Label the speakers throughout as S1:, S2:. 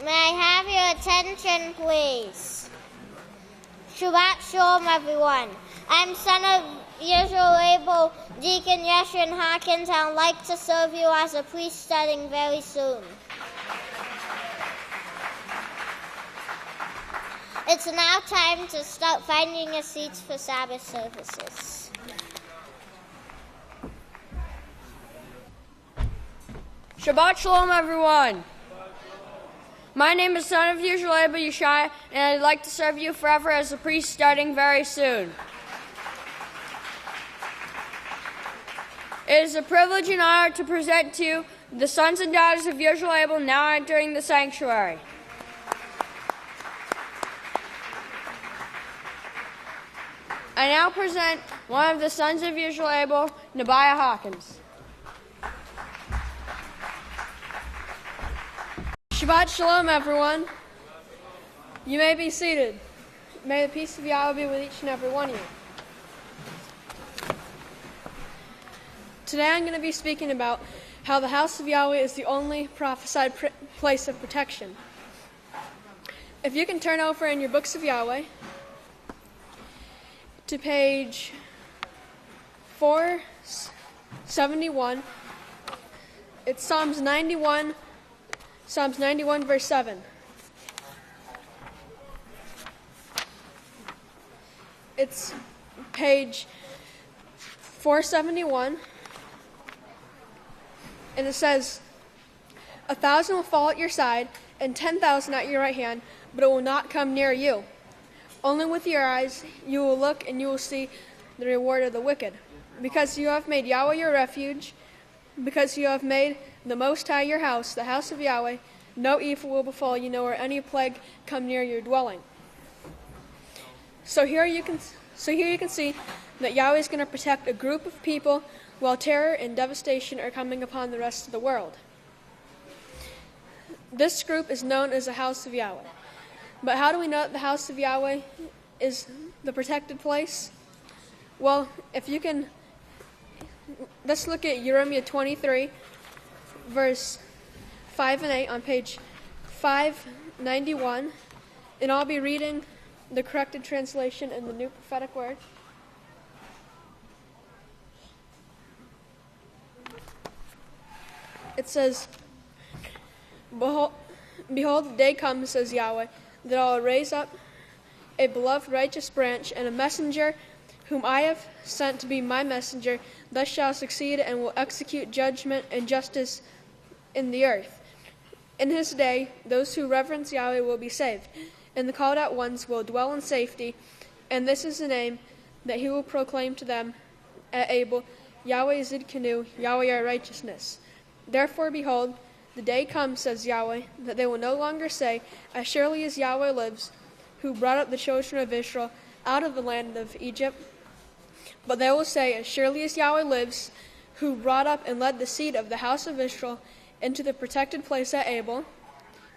S1: May I have your attention, please? Shabbat Shalom, everyone. I'm son of Yisrayl Abel, Deacon Yahshua and Hawkins. I would like to serve you as a priest starting very soon. It's now time to start finding your seats for Sabbath services.
S2: Shabbat Shalom, everyone. My name is son of Yisrayl Abel, Yahshua, and I'd like to serve you forever as a priest starting very soon. It is a privilege and honor to present to you the sons and daughters of Yisrayl Abel now entering the sanctuary. I now present one of the sons of Yisrayl Abel, Nebiah Hawkins. Shabbat Shalom, everyone. You may be seated. May the peace of Yahweh be with each and every one of you. Today I'm going to be speaking about how the house of Yahweh is the only prophesied place of protection. If you can turn over in your books of Yahweh to page 471, it's Psalms 91 verse 7. It's page 471, and it says, 1,000 will fall at your side, and 10,000 at your right hand, but it will not come near you. Only with your eyes you will look, and you will see the reward of the wicked. Because you have made Yahweh your refuge, because you have made the Most High your house, the house of Yahweh, no evil will befall you, nor any plague come near your dwelling. So here you can see that Yahweh is going to protect a group of people while terror and devastation are coming upon the rest of the world. This group is known as the house of Yahweh. But how do we know that the house of Yahweh is the protected place? Well, if you can, let's look at Jeremiah 23, verse 5 and 8 on page 591, and I'll be reading the corrected translation in the New Prophetic Word. It says, Behold, the day comes, says Yahweh, that I will raise up a beloved righteous branch, and a messenger whom I have sent to be my messenger, thus shall succeed and will execute judgment and justice in the earth. In his day, those who reverence Yahweh will be saved, and the called out ones will dwell in safety, and this is the name that he will proclaim to them at Abel, Yahweh Zidkenu, Yahweh our righteousness. Therefore, behold, the day comes, says Yahweh, that they will no longer say, as surely as Yahweh lives, who brought up the children of Israel out of the land of Egypt, but they will say, as surely as Yahweh lives, who brought up and led the seed of the house of Israel into the protected place at Abel,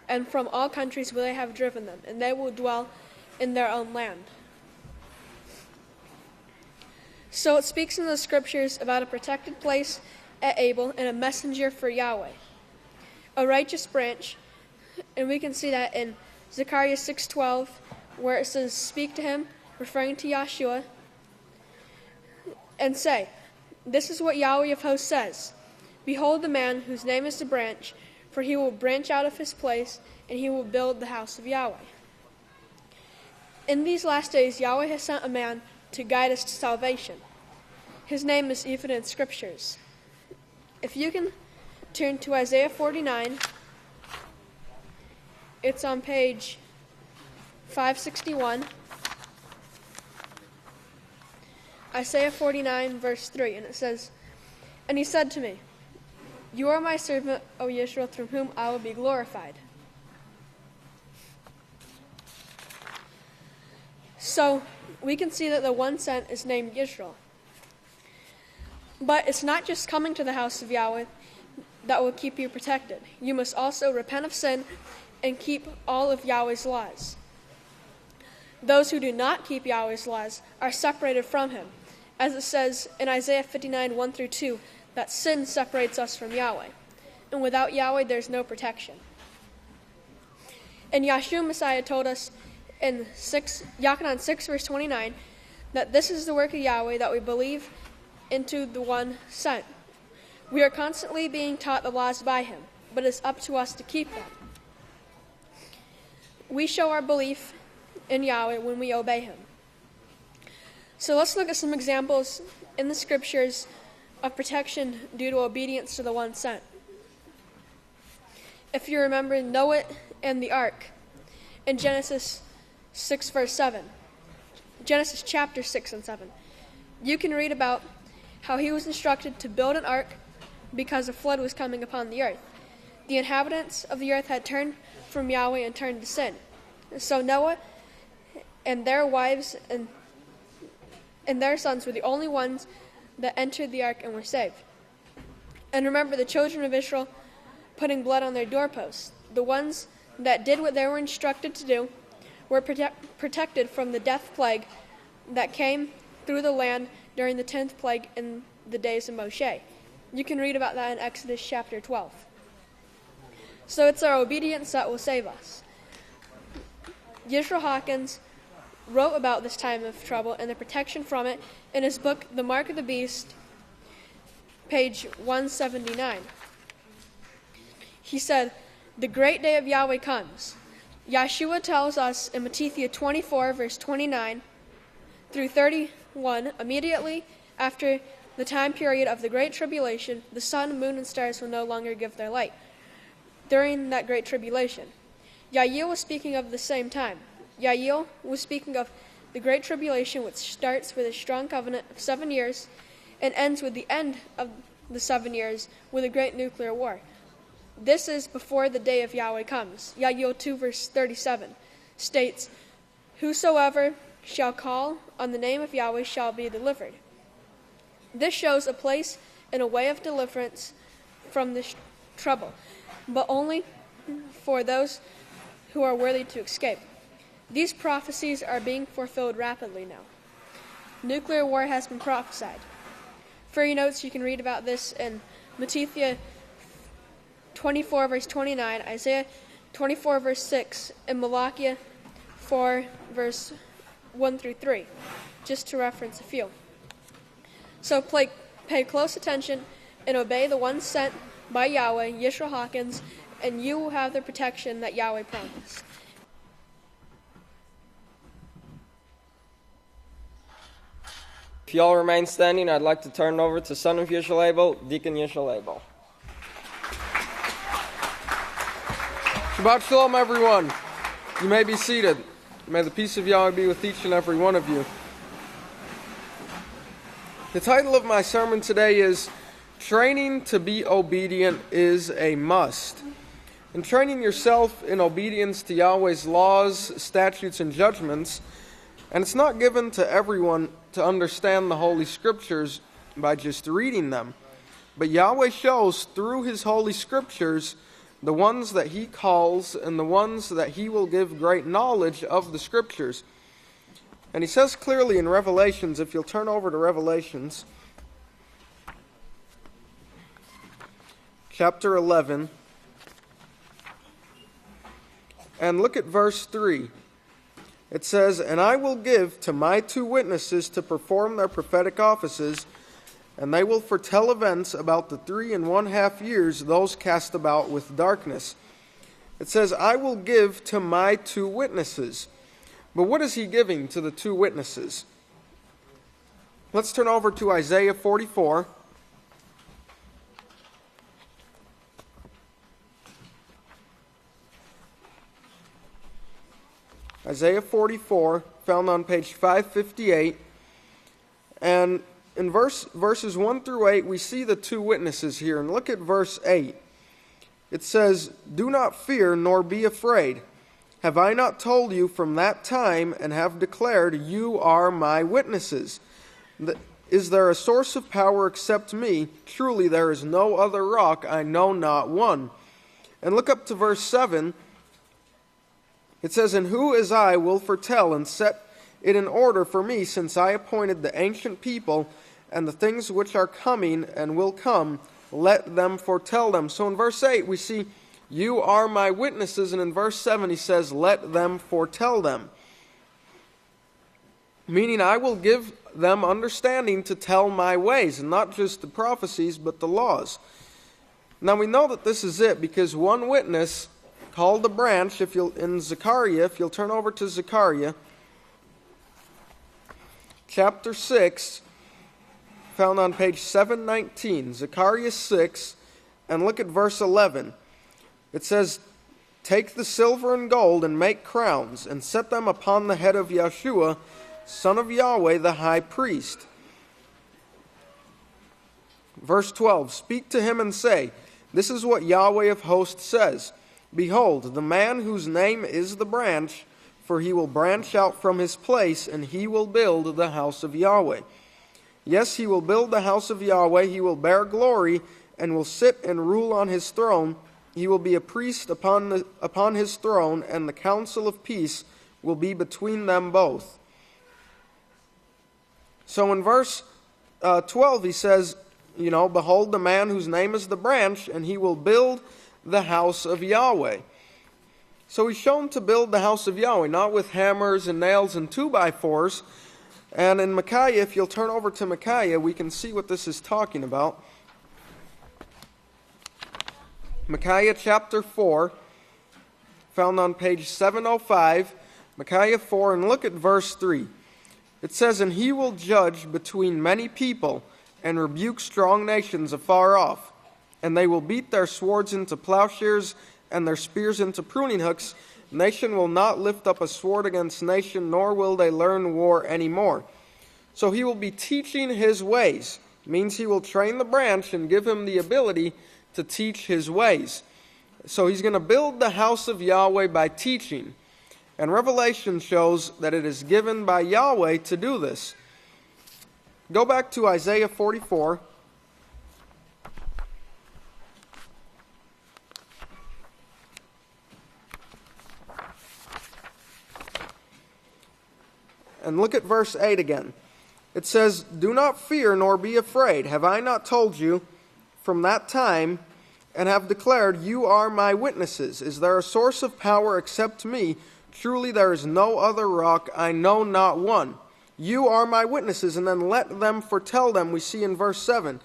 S2: and from all countries where they have driven them, and they will dwell in their own land. So it speaks in the scriptures about a protected place at Abel and a messenger for Yahweh, a righteous branch, and we can see that in Zechariah 6:12, where it says, speak to him, referring to Yahshua, and say, this is what Yahweh of hosts says, behold the man whose name is the branch, for he will branch out of his place, and he will build the house of Yahweh. In these last days, Yahweh has sent a man to guide us to salvation. His name is even in scriptures. If you can turn to Isaiah 49, it's on page 561. Isaiah 49, verse 3, and it says, and he said to me, you are my servant, O Yisrael, through whom I will be glorified. So we can see that the one sent is named Yisrael. But it's not just coming to the house of Yahweh that will keep you protected. You must also repent of sin and keep all of Yahweh's laws. Those who do not keep Yahweh's laws are separated from him, as it says in Isaiah 59, 1 through 2, that sin separates us from Yahweh. And without Yahweh, there's no protection. And Yahshua Messiah told us in Yahchanan 6, verse 29, that this is the work of Yahweh, that we believe into the one sent. We are constantly being taught the laws by him, but it's up to us to keep them. We show our belief in Yahweh when we obey him. So let's look at some examples in the scriptures of protection due to obedience to the one sent. If you remember Noah and the ark in Genesis 6, verse 7, Genesis chapter 6 and 7, you can read about how he was instructed to build an ark because a flood was coming upon the earth. The inhabitants of the earth had turned from Yahweh and turned to sin. So Noah and their wives and their sons were the only ones that entered the ark and were saved. And remember the children of Israel putting blood on their doorposts. The ones that did what they were instructed to do were protected from the death plague that came through the land during the 10th plague in the days of Moshe. You can read about that in Exodus chapter 12. So it's our obedience that will save us. Yisrayl Hawkins wrote about this time of trouble and the protection from it in his book, The Mark of the Beast, page 179. He said, "The great day of Yahweh comes." Yahshua tells us in Matthew 24, verse 29 through 31, immediately after the time period of the Great Tribulation, the sun, moon, and stars will no longer give their light. During that Great Tribulation, Yahweh was speaking of the same time. Yahweh was speaking of the Great Tribulation, which starts with a strong covenant of 7 years and ends with the end of the 7 years with a great nuclear war. This is before the day of Yahweh comes. Yahweh 2 verse 37 states, "Whosoever shall call on the name of Yahweh shall be delivered." This shows a place and a way of deliverance from this trouble, but only for those who are worthy to escape. These prophecies are being fulfilled rapidly now. Nuclear war has been prophesied. For your notes, you can read about this in Matthew 24, verse 29, Isaiah 24, verse 6, and Malachi 4, verse 1 through 3, just to reference a few. So pay close attention and obey the one sent by Yahweh, Yisrayl Hawkins, and you will have the protection that Yahweh promised.
S3: If y'all remain standing, I'd like to turn it over to son of Yisrayl Abel, Deacon Yisrayl Abel.
S4: Shabbat Shalom, everyone. You may be seated. May the peace of Yahweh be with each and every one of you. The title of my sermon today is Training to be Obedient is a Must. And training yourself in obedience to Yahweh's laws, statutes, and judgments, and it's not given to everyone to understand the Holy Scriptures by just reading them. But Yahweh shows through His Holy Scriptures the ones that He calls and the ones that He will give great knowledge of the Scriptures. And He says clearly in Revelations, if you'll turn over to Revelations, chapter 11, and look at verse 3. It says, "And I will give to my 2 witnesses to perform their prophetic offices, and they will foretell events about the 3.5 years those cast about with darkness." It says, "I will give to my 2 witnesses." But what is He giving to the 2 witnesses? Let's turn over to Isaiah 44. Isaiah 44, found on page 558. And in verses 1 through 8, we see the 2 witnesses here. And look at verse 8. It says, "Do not fear, nor be afraid. Have I not told you from that time, and have declared, you are my witnesses? Is there a source of power except me? Truly there is no other rock, I know not one." And look up to verse 7. It says, "And who as I will foretell and set it in order for me, since I appointed the ancient people and the things which are coming and will come, let them foretell them." So in verse 8 we see You are my witnesses. And in verse 7 he says, let them foretell them. Meaning I will give them understanding to tell my ways, and not just the prophecies, but the laws. Now we know that this is it, because one witness called the branch, in Zechariah, if you'll turn over to Zechariah, chapter 6, found on page 719, Zechariah 6, and look at verse 11. It says, take the silver and gold and make crowns, and set them upon the head of Yahshua, son of Yahweh, the high priest. Verse 12, speak to him and say, this is what Yahweh of hosts says. Behold, the man whose name is the branch, for he will branch out from his place, and he will build the house of Yahweh. Yes, he will build the house of Yahweh, he will bear glory, and will sit and rule on his throne. He will be a priest upon his throne, and the council of peace will be between them both. So in verse 12 he says, behold the man whose name is the branch, and he will build the house of Yahweh. So he's shown to build the house of Yahweh, not with hammers and nails and 2x4s. And in Micaiah, if you'll turn over to Micaiah, we can see what this is talking about. Micaiah chapter 4, found on page 705, Micaiah 4, and look at verse 3. It says, and he will judge between many people, and rebuke strong nations afar off. And they will beat their swords into plowshares, and their spears into pruning hooks. Nation will not lift up a sword against nation, nor will they learn war anymore. So he will be teaching his ways. It means he will train the branch and give him the ability to teach his ways. So he's going to build the house of Yahweh by teaching. And Revelation shows that it is given by Yahweh to do this. Go back to Isaiah 44. And look at verse 8 again. It says, do not fear nor be afraid. Have I not told you from that time, and have declared, you are my witnesses? Is there a source of power except me? Truly there is no other rock, I know not one. You are my witnesses, and then let them foretell them. We see in verse 7,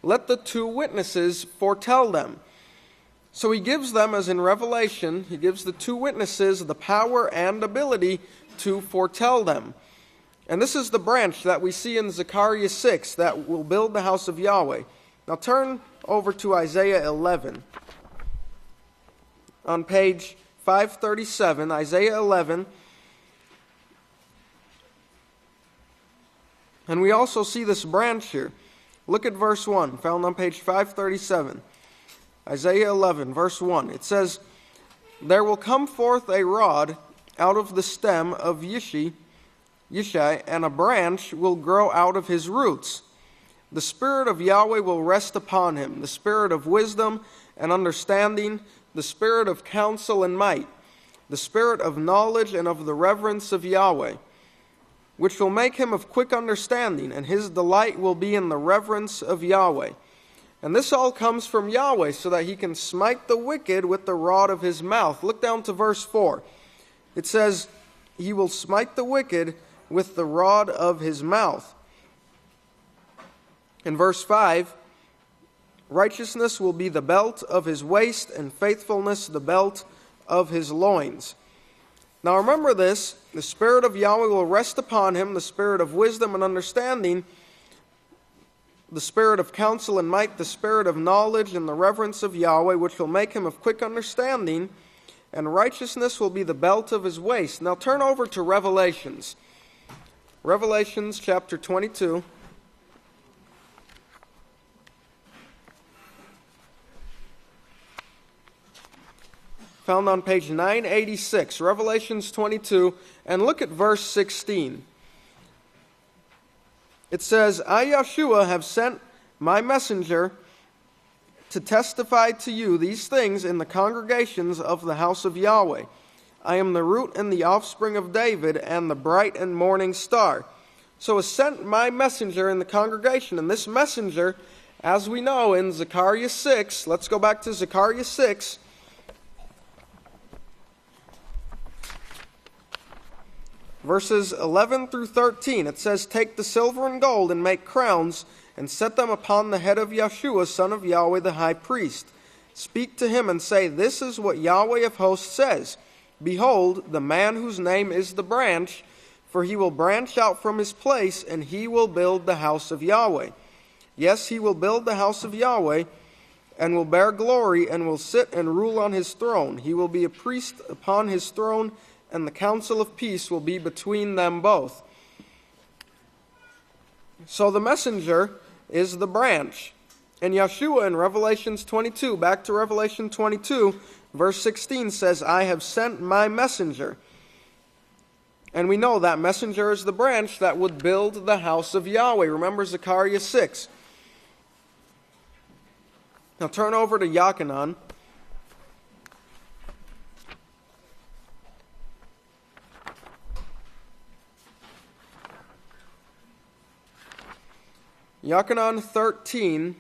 S4: let the two witnesses foretell them. So he gives them, as in Revelation, he gives the two witnesses the power and ability to foretell them. And this is the branch that we see in Zechariah 6 that will build the house of Yahweh. Now turn over to Isaiah 11. On page 537, Isaiah 11. And we also see this branch here. Look at verse 1, found on page 537. Isaiah 11, verse 1. It says, there will come forth a rod out of the stem of Yishai, and a branch will grow out of his roots. The Spirit of Yahweh will rest upon him, the Spirit of wisdom and understanding, the Spirit of counsel and might, the Spirit of knowledge and of the reverence of Yahweh, which will make him of quick understanding, and his delight will be in the reverence of Yahweh. And this all comes from Yahweh, so that he can smite the wicked with the rod of his mouth. Look down to verse 4. It says, he will smite the wicked with the rod of his mouth. In verse 5, righteousness will be the belt of his waist, and faithfulness the belt of his loins. Now remember this, the Spirit of Yahweh will rest upon him, the Spirit of wisdom and understanding, the Spirit of counsel and might, the Spirit of knowledge and the reverence of Yahweh, which will make him of quick understanding, and righteousness will be the belt of his waist. Now turn over to Revelations. Revelations chapter 22. Found on page 986, Revelations 22, and look at verse 16. It says, I, Yahshua, have sent my messenger to testify to you these things in the congregations of the house of Yahweh. I am the root and the offspring of David, and the bright and morning star. So has sent my messenger in the congregation, and this messenger, as we know in Zechariah 6, let's go back to Zechariah 6, Verses 11 through 13, it says, "Take the silver and gold and make crowns, and set them upon the head of Yahshua, son of Yahweh the high priest. Speak to him and say, This is what Yahweh of hosts says. Behold, the man whose name is the branch, for he will branch out from his place, and he will build the house of Yahweh. Yes, he will build the house of Yahweh, and will bear glory, and will sit and rule on his throne. He will be a priest upon his throne, and the council of peace will be between them both." So the messenger is the branch. And Yahshua in Revelation 22, back to Revelation 22, verse 16 says, "I have sent my messenger." And we know that messenger is the branch that would build the house of Yahweh. Remember Zechariah 6. Now turn over to Yahchanan. Yahchanan 13,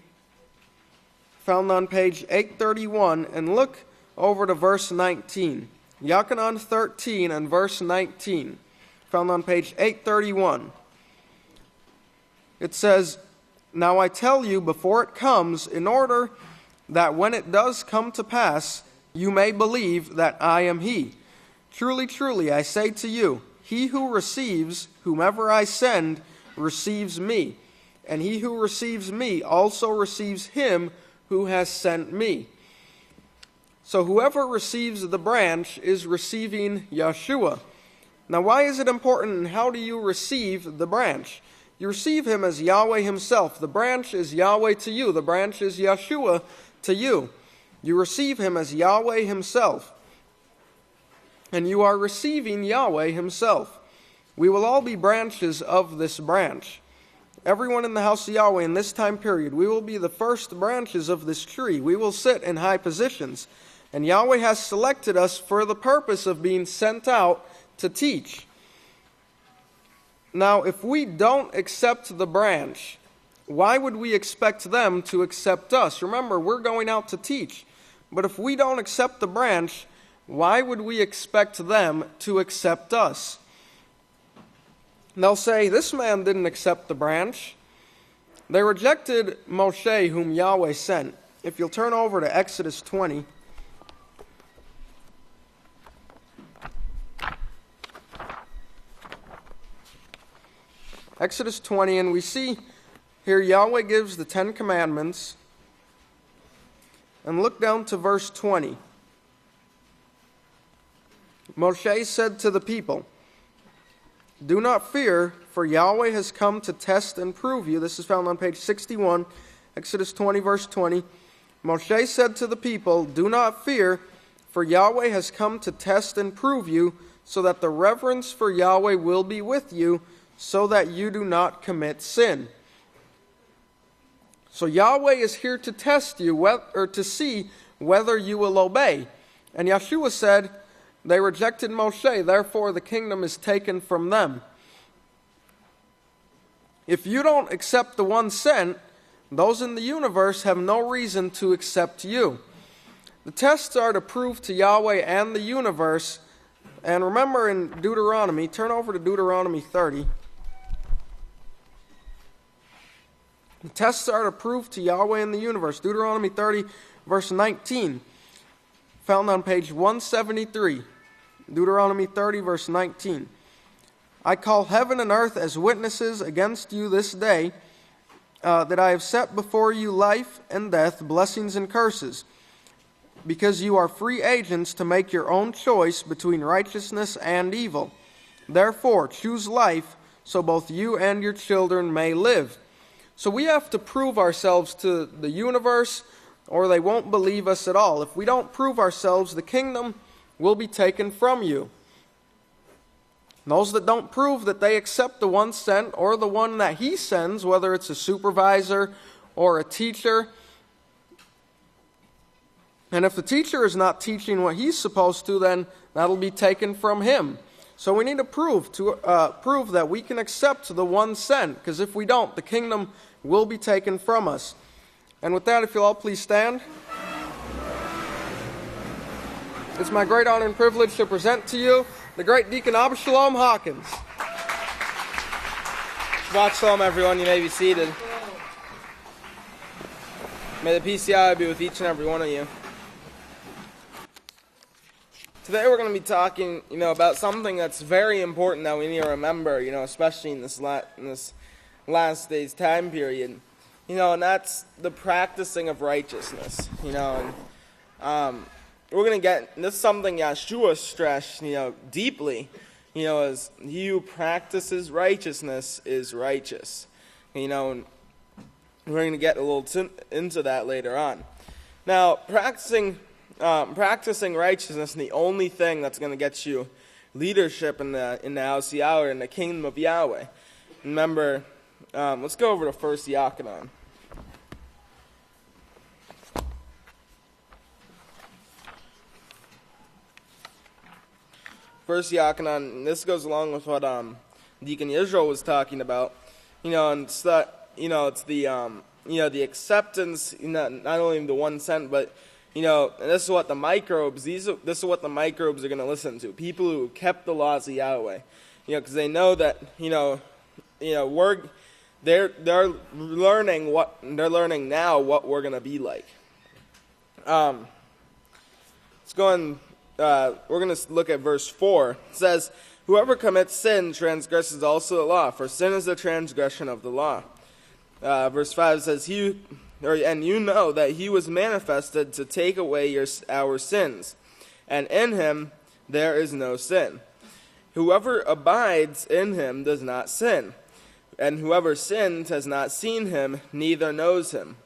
S4: found on page 831, and look over to verse 19. Yahchanan 13 and verse 19, found on page 831. It says, "Now I tell you before it comes, in order that when it does come to pass, you may believe that I am he. Truly, truly, I say to you, he who receives whomever I send receives me, and he who receives me also receives him who has sent me." So whoever receives the branch is receiving Yahshua. Now why is it important, and how do you receive the branch? You receive him as Yahweh himself. The branch is Yahweh to you. The branch is Yahshua to you. You receive him as Yahweh himself. And you are receiving Yahweh himself. We will all be branches of this branch. Everyone in the house of Yahweh in this time period, we will be the first branches of this tree. We will sit in high positions. And Yahweh has selected us for the purpose of being sent out to teach. Now, if we don't accept the branch, why would we expect them to accept us? Remember, we're going out to teach. But if we don't accept the branch, why would we expect them to accept us? And they'll say, this man didn't accept the branch. They rejected Moshe, whom Yahweh sent. If you'll turn over to Exodus 20. Exodus 20, and we see here Yahweh gives the 10 Commandments. And look down to verse 20. Moshe said to the people, "Do not fear, for Yahweh has come to test and prove you." This is found on page 61, Exodus 20, verse 20. Moshe said to the people, "Do not fear, for Yahweh has come to test and prove you, so that the reverence for Yahweh will be with you, so that you do not commit sin." So Yahweh is here to test you, or to see whether you will obey. And Yahshua said, they rejected Moshe, therefore the kingdom is taken from them. If you don't accept the one sent, those in the universe have no reason to accept you. The tests are to prove to Yahweh and the universe. And remember in Deuteronomy, turn over to Deuteronomy 30. The tests are to prove to Yahweh and the universe. Deuteronomy 30, verse 19, found on page 173. Deuteronomy 30, verse 19. "I call heaven and earth as witnesses against you this day, that I have set before you life and death, blessings and curses, because you are free agents to make your own choice between righteousness and evil. Therefore, choose life, so both you and your children may live." So we have to prove ourselves to the universe, or they won't believe us at all. If we don't prove ourselves, the kingdom will be taken from you. Those that don't prove that they accept the one sent, or the one that he sends, whether it's a supervisor or a teacher. And if the teacher is not teaching what he's supposed to, then that'll be taken from him. So we need to prove that we can accept the one sent, because if we don't, the kingdom will be taken from us. And with that, if you'll all please stand. It's my great honor and privilege to present to you the great Deacon Abishalom Hawkins.
S3: Shabbat shalom, everyone. You may be seated. May the peace of Yahweh be with each and every one of you. Today we're going to be talking, about something that's very important that we need to remember, especially in this last days time period, and that's the practicing of righteousness, we're going to get, this is something Yahshua stressed, deeply, as he who practices righteousness is righteous, and we're going to get a little into that later on. Now, practicing righteousness, and the only thing that's going to get you leadership in the house of Yahweh, in the Kingdom of Yahweh. Remember, let's go over to 1 Yahchanan. First Yahchanan, this goes along with what Deacon Yisrayl was talking about. And it's that it's the acceptance, not only the 1 cent, but and this is what the microbes. This is what the microbes are going to listen to. People who kept the laws of Yahweh, because they know that they're learning now what we're going to be like. Let's go on. We're going to look at verse 4. It says, "Whoever commits sin transgresses also the law, for sin is the transgression of the law." Verse 5 says, "And you know that he was manifested to take away our sins, and in him there is no sin. Whoever abides in him does not sin, and whoever sins has not seen him, neither knows him."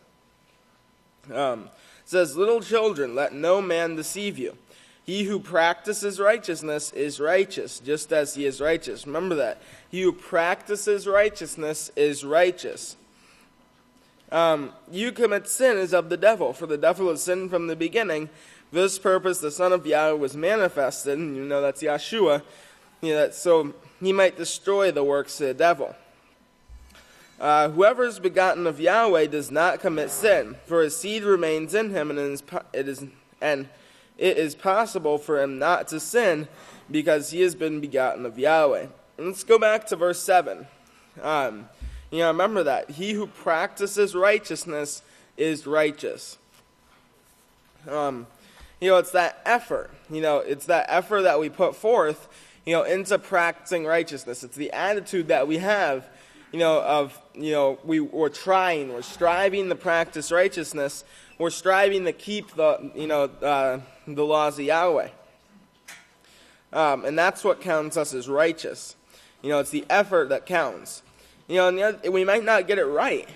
S3: It says, "Little children, let no man deceive you. He who practices righteousness is righteous, just as he is righteous." Remember that. He who practices righteousness is righteous. "You commit sin is of the devil, for the devil has sinned from the beginning. For this purpose the Son of Yahweh was manifested," and that's Yahshua, so he might destroy the works of the devil. "Whoever is begotten of Yahweh does not commit sin, for his seed remains in him, and it is possible for him not to sin, because he has been begotten of Yahweh." And let's go back to verse 7. Remember that. He who practices righteousness is righteous. It's that effort. It's that effort that we put forth, into practicing righteousness. It's the attitude that we have, we're striving to practice righteousness. We're striving to keep the laws of Yahweh. And that's what counts us as righteous. It's the effort that counts. We might not get it right.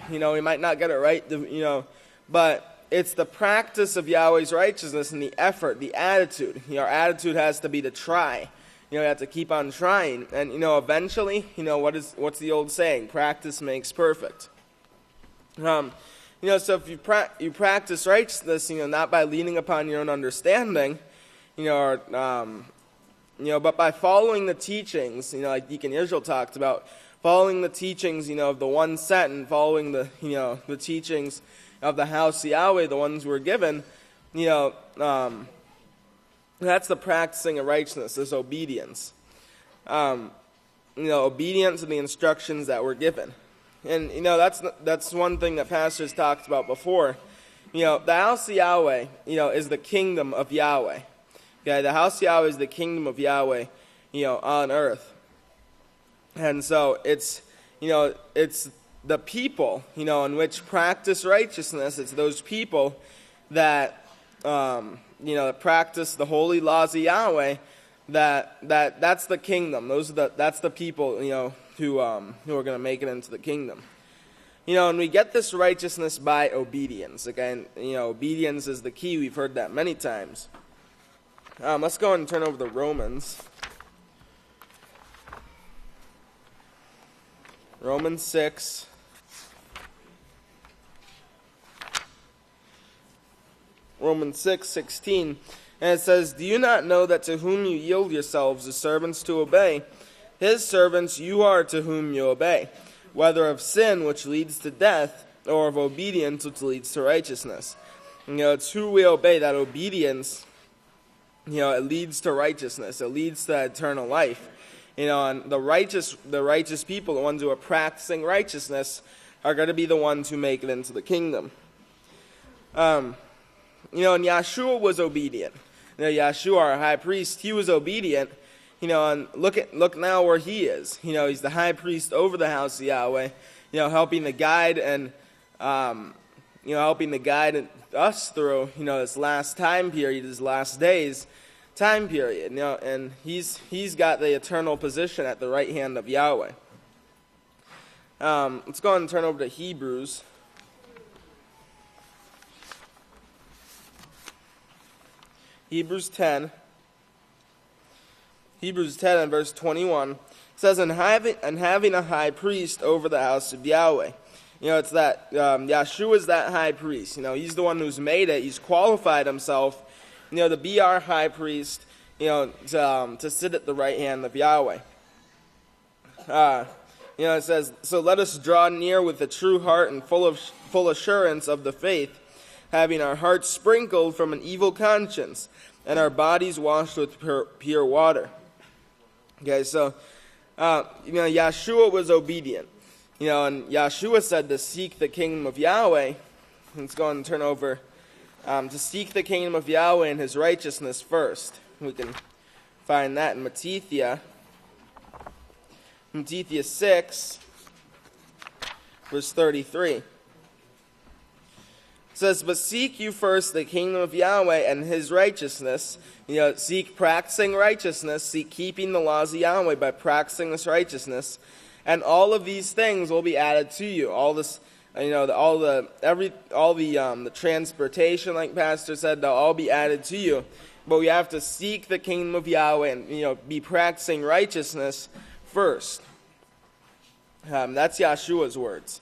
S3: But it's the practice of Yahweh's righteousness and the effort, the attitude. Our attitude has to be to try. You have to keep on trying. And, eventually, what's the old saying? Practice makes perfect. So if you practice righteousness, not by leaning upon your own understanding, but by following the teachings, like Deacon Yisrayl talked about, following the teachings, of the 1 cent, and following the, the teachings of the house of Yahweh, the ones we're given, that's the practicing of righteousness, this obedience. Obedience to the instructions that we're given. And, that's one thing that pastors talked about before. The house of Yahweh, is the kingdom of Yahweh. Okay, the house of Yahweh is the kingdom of Yahweh, on earth. And so it's the people, in which practice righteousness. It's those people that, practice the holy laws of Yahweh. That's the kingdom. That's the people, who are going to make it into the kingdom. And we get this righteousness by obedience. Again, obedience is the key. We've heard that many times. Let's go and turn over to Romans. Romans 6. Romans 6:16. And it says, "Do you not know that to whom you yield yourselves as servants to obey, his servants you are to whom you obey, whether of sin which leads to death, or of obedience which leads to righteousness?" It's who we obey. That obedience it leads to righteousness. It leads to eternal life. And the righteous people, the ones who are practicing righteousness, are going to be the ones who make it into the kingdom. And Yahshua was obedient. Yahshua, our high priest, he was obedient. And look now where he is. He's the high priest over the house of Yahweh. Helping to guide and us through this last time period, this last days time period. And he's got the eternal position at the right hand of Yahweh. Let's go ahead and turn over to Hebrews. Hebrews 10 and verse 21 says, and having a high priest over the house of Yahweh. It's that Yahshua is that high priest. He's the one who's made it. He's qualified himself, to be our high priest, to sit at the right hand of Yahweh. It says, so let us draw near with a true heart and full assurance of the faith, having our hearts sprinkled from an evil conscience and our bodies washed with pure water. Okay, so, Yahshua was obedient. And Yahshua said to seek the kingdom of Yahweh. Let's go and turn over to seek the kingdom of Yahweh and his righteousness first. We can find that in Matthew 6, verse 33. It says, but seek you first the kingdom of Yahweh and his righteousness. Seek practicing righteousness. Seek keeping the laws of Yahweh by practicing this righteousness. And all of these things will be added to you. All this, the transportation, like Pastor said, they'll all be added to you. But we have to seek the kingdom of Yahweh and, be practicing righteousness first. That's Yahshua's words.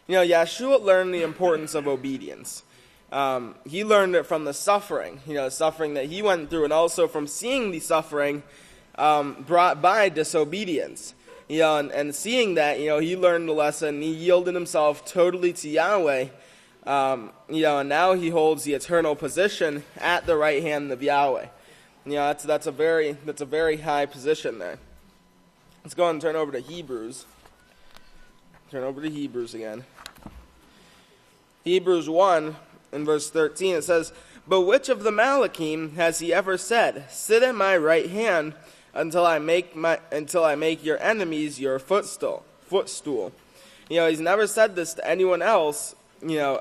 S3: Yahshua learned the importance of obedience. He learned it from the suffering, suffering that he went through, and also from seeing the suffering brought by disobedience. And seeing that, he learned the lesson. He yielded himself totally to Yahweh. And now he holds the eternal position at the right hand of Yahweh. That's a very high position there. Let's go and turn over to Hebrews. Turn over to Hebrews again. Hebrews 1 in verse 13, it says, but which of the Malachim has he ever said, sit at my right hand until I make your enemies your footstool? He's never said this to anyone else,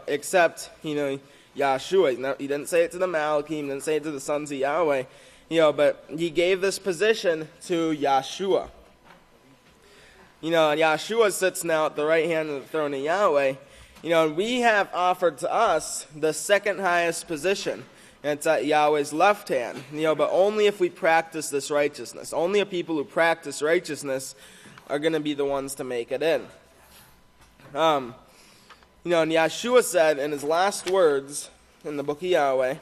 S3: except, Yahshua. He didn't say it to the Malachim, he didn't say it to the sons of Yahweh, but he gave this position to Yahshua. And Yahshua sits now at the right hand of the throne of Yahweh. And we have offered to us the second highest position. And it's at Yahweh's left hand. But only if we practice this righteousness. Only the people who practice righteousness are going to be the ones to make it in. And Yahshua said in his last words in the book of Yahweh,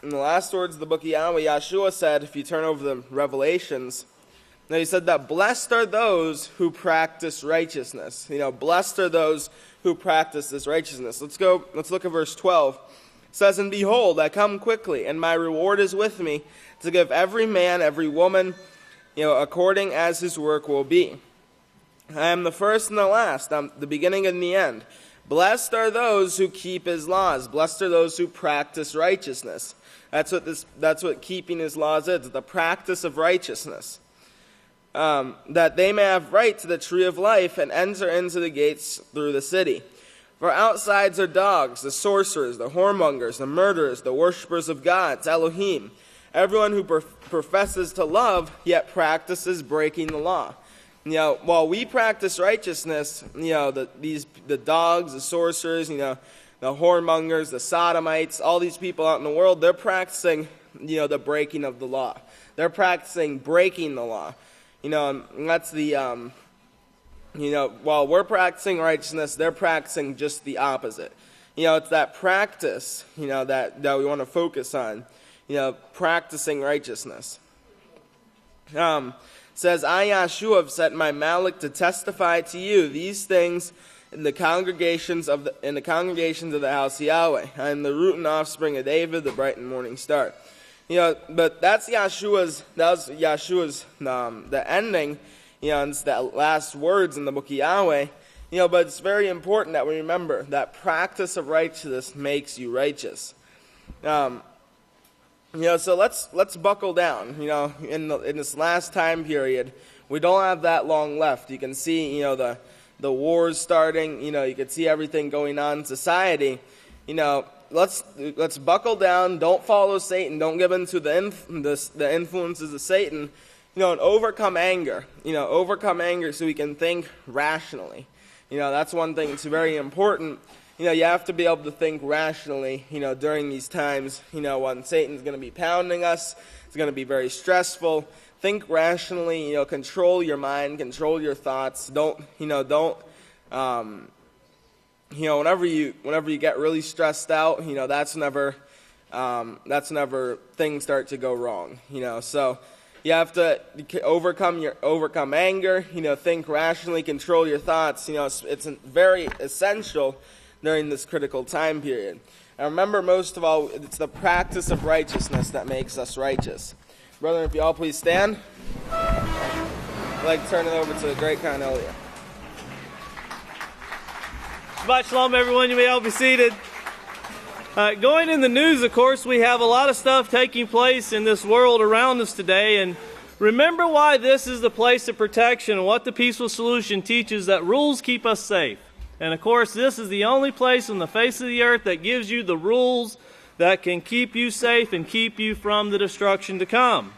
S3: Yahshua said, if you turn over the Revelations, now he said that blessed are those who practice righteousness. Blessed are those who practice this righteousness. Let's look at verse 12. It says, and behold, I come quickly, and my reward is with me, to give every man, every woman, according as his work will be. I am the first and the last. I'm the beginning and the end. Blessed are those who keep his laws. Blessed are those who practice righteousness. That's what keeping his laws is, the practice of righteousness. That they may have right to the tree of life and enter into the gates through the city. For outsides are dogs, the sorcerers, the whoremongers, the murderers, the worshippers of gods, Elohim. Everyone who professes to love, yet practices breaking the law. While we practice righteousness, the dogs, the sorcerers, the whoremongers, the sodomites, all these people out in the world, they're practicing, the breaking of the law. They're practicing breaking the law. And that's the, while we're practicing righteousness, they're practicing just the opposite. It's that practice, that we want to focus on, practicing righteousness. Says, I, Yahshua, have set my Malach to testify to you these things in the congregations of the house of Yahweh. I am the root and offspring of David, the bright and morning star. But that's Yahshua's. That was Yahshua's the ending. And it's the last words in the book of Yahweh. But it's very important that we remember that practice of righteousness makes you righteous. So let's buckle down. In this last time period, we don't have that long left. You can see, the wars starting. You can see everything going on in society. Let's buckle down. Don't follow Satan. Don't give in to the influences of Satan. And overcome anger. Overcome anger so we can think rationally. That's one thing that's very important. You have to be able to think rationally, during these times, when Satan's going to be pounding us. It's going to be very stressful. Think rationally, control your mind, control your thoughts. Whenever you get really stressed out, that's whenever things start to go wrong, So you have to overcome anger, think rationally, control your thoughts. It's very essential during this critical time period. And remember, most of all, it's the practice of righteousness that makes us righteous. Brethren, if you all please stand, I'd like to turn it over to the Great Kohan Yliyah.
S5: Abishalom, everyone. You may all be seated. Going in the news, of course, we have a lot of stuff taking place in this world around us today. And remember why this is the place of protection and what the peaceful solution teaches, that rules keep us safe. And of course, this is the only place on the face of the earth that gives you the rules that can keep you safe and keep you from the destruction to come.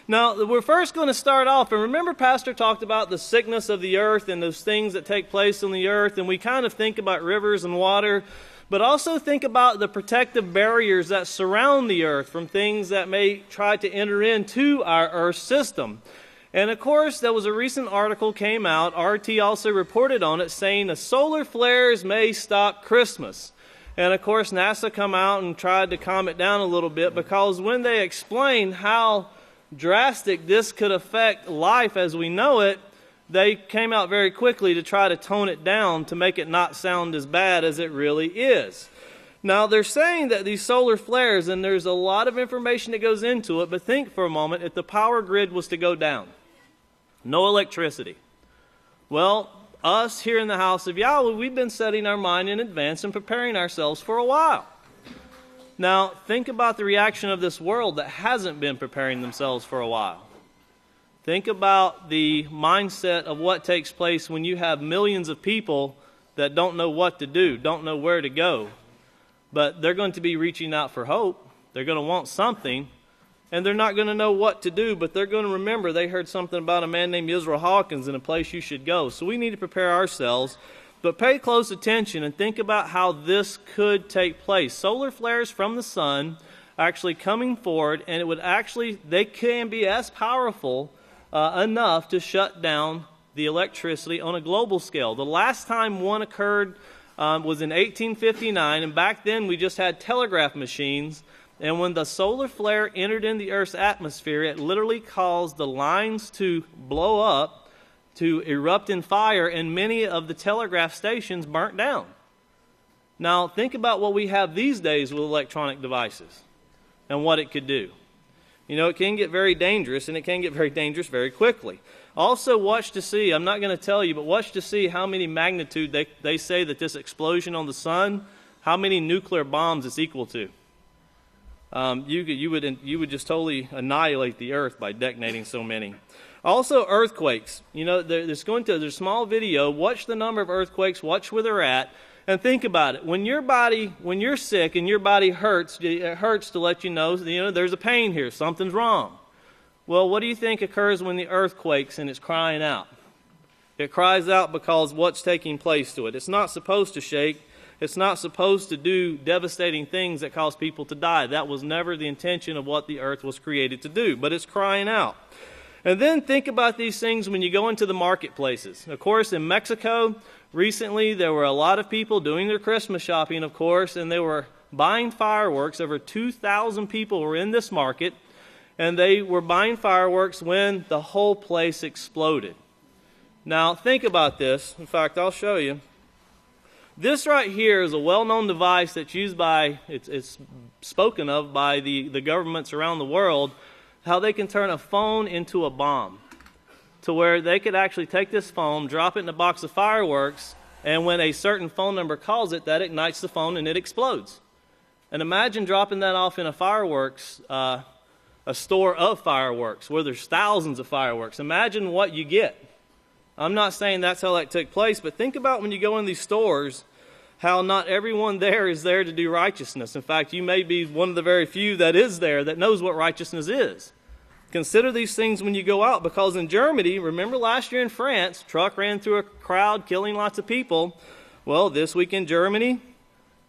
S5: Now, we're first going to start off, and remember Pastor talked about the sickness of the earth and those things that take place on the earth, and we kind of think about rivers and water, but also think about the protective barriers that surround the earth from things that may try to enter into our earth system. And of course, there was a recent article came out, RT also reported on it, saying the solar flares may stop Christmas. And of course, NASA come out and tried to calm it down a little bit, because when they explained how drastic this could affect life as we know it, they came out very quickly to try to tone it down to make it not sound as bad as it really is. Now, they're saying that these solar flares, and there's a lot of information that goes into it, but think for a moment, if the power grid was to go down, no electricity. Well, us here in the house of Yahweh, we've been setting our mind in advance and preparing ourselves for a while. Now, think about the reaction of this world that hasn't been preparing themselves for a while. Think about the mindset of what takes place when you have millions of people that don't know what to do, don't know where to go. But they're going to be reaching out for hope. They're going to want something. And they're not going to know what to do, but they're going to remember they heard something about a man named Yisrayl Hawkins in a place you should go. So we need to prepare ourselves. But pay close attention and think about how this could take place. Solar flares from the sun actually coming forward, and they can be as powerful enough to shut down the electricity on a global scale. The last time one occurred was in 1859, and back then we just had telegraph machines. And when the solar flare entered in the Earth's atmosphere, it literally caused the lines to blow up, to erupt in fire, and many of the telegraph stations burnt down. Now, think about what we have these days with electronic devices and what it could do. It can get very dangerous, and it can get very dangerous very quickly. Also, watch to see, I'm not going to tell you, but watch to see how many magnitude they say that this explosion on the sun, how many nuclear bombs it's equal to. You would just totally annihilate the earth by detonating so many. Also, earthquakes. There's a small video. Watch the number of earthquakes. Watch where they're at, and think about it. When you're sick and your body hurts, it hurts to let you know there's a pain here. Something's wrong. Well, what do you think occurs when the earth quakes and it's crying out? It cries out because what's taking place to it. It's not supposed to shake. It's not supposed to do devastating things that cause people to die. That was never the intention of what the earth was created to do, but it's crying out. And then think about these things when you go into the marketplaces. Of course, in Mexico, recently there were a lot of people doing their Christmas shopping, of course, and they were buying fireworks. Over 2,000 people were in this market, and they were buying fireworks when the whole place exploded. Now, think about this. In fact, I'll show you. This right here is a well-known device that's used by, it's spoken of by the governments around the world, how they can turn a phone into a bomb, to where they could actually take this phone, drop it in a box of fireworks, and when a certain phone number calls it, that ignites the phone and it explodes. And imagine dropping that off in a fireworks, a store of fireworks, where there's thousands of fireworks. Imagine what you get. I'm not saying that's how that took place, but think about when you go in these stores, how not everyone there is there to do righteousness. In fact, you may be one of the very few that is there that knows what righteousness is. Consider these things when you go out, because in Germany, remember last year in France, truck ran through a crowd killing lots of people. Well, this week in Germany,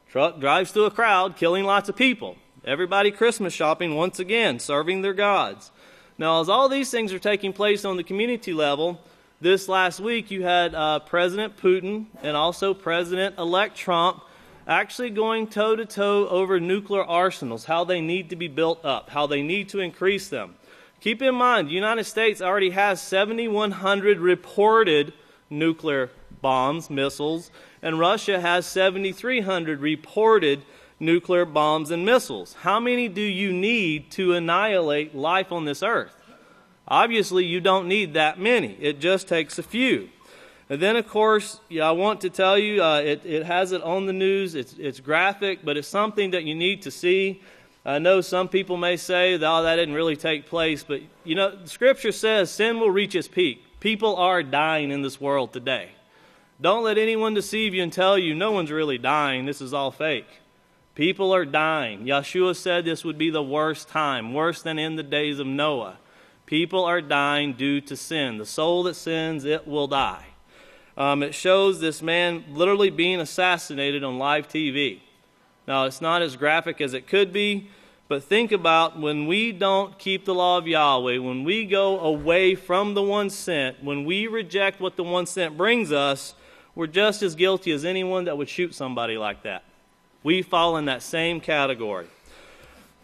S5: truck drives through a crowd killing lots of people. Everybody Christmas shopping once again, serving their gods. Now, as all these things are taking place on the community level, this last week you had President Putin and also President-elect Trump actually going toe-to-toe over nuclear arsenals, how they need to be built up, how they need to increase them. Keep in mind, the United States already has 7,100 reported nuclear bombs, missiles, and Russia has 7,300 reported nuclear bombs and missiles. How many do you need to annihilate life on this earth? Obviously, you don't need that many. It just takes a few. And then, of course, I want to tell you, it has it on the news. It's graphic, but it's something that you need to see. I know some people may say, oh, that didn't really take place, but, you know, Scripture says sin will reach its peak. People are dying in this world today. Don't let anyone deceive you and tell you no one's really dying. This is all fake. People are dying. Yahshua said this would be the worst time, worse than in the days of Noah. People are dying due to sin. The soul that sins, it will die. It shows this man literally being assassinated on live TV. Now, it's not as graphic as it could be, but think about when we don't keep the law of Yahweh, when we go away from the one sent, when we reject what the one sent brings us, we're just as guilty as anyone that would shoot somebody like that. We fall in that same category.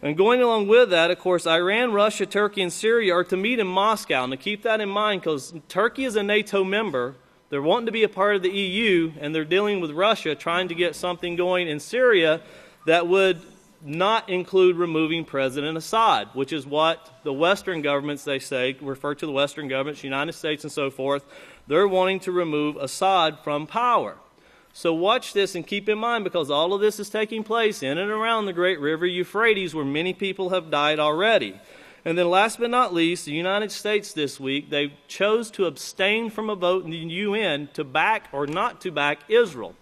S5: And going along with that, of course, Iran, Russia, Turkey, and Syria are to meet in Moscow. And to keep that in mind, because Turkey is a NATO member, they're wanting to be a part of the EU, and they're dealing with Russia, trying to get something going in Syria that would not include removing President Assad, which is what the Western governments, they say, refer to the Western governments, United States and so forth, they're wanting to remove Assad from power. So watch this and keep in mind, because all of this is taking place in and around the great river Euphrates, where many people have died already. And then last but not least, the United States this week, they chose to abstain from a vote in the UN to back or not to back Israel.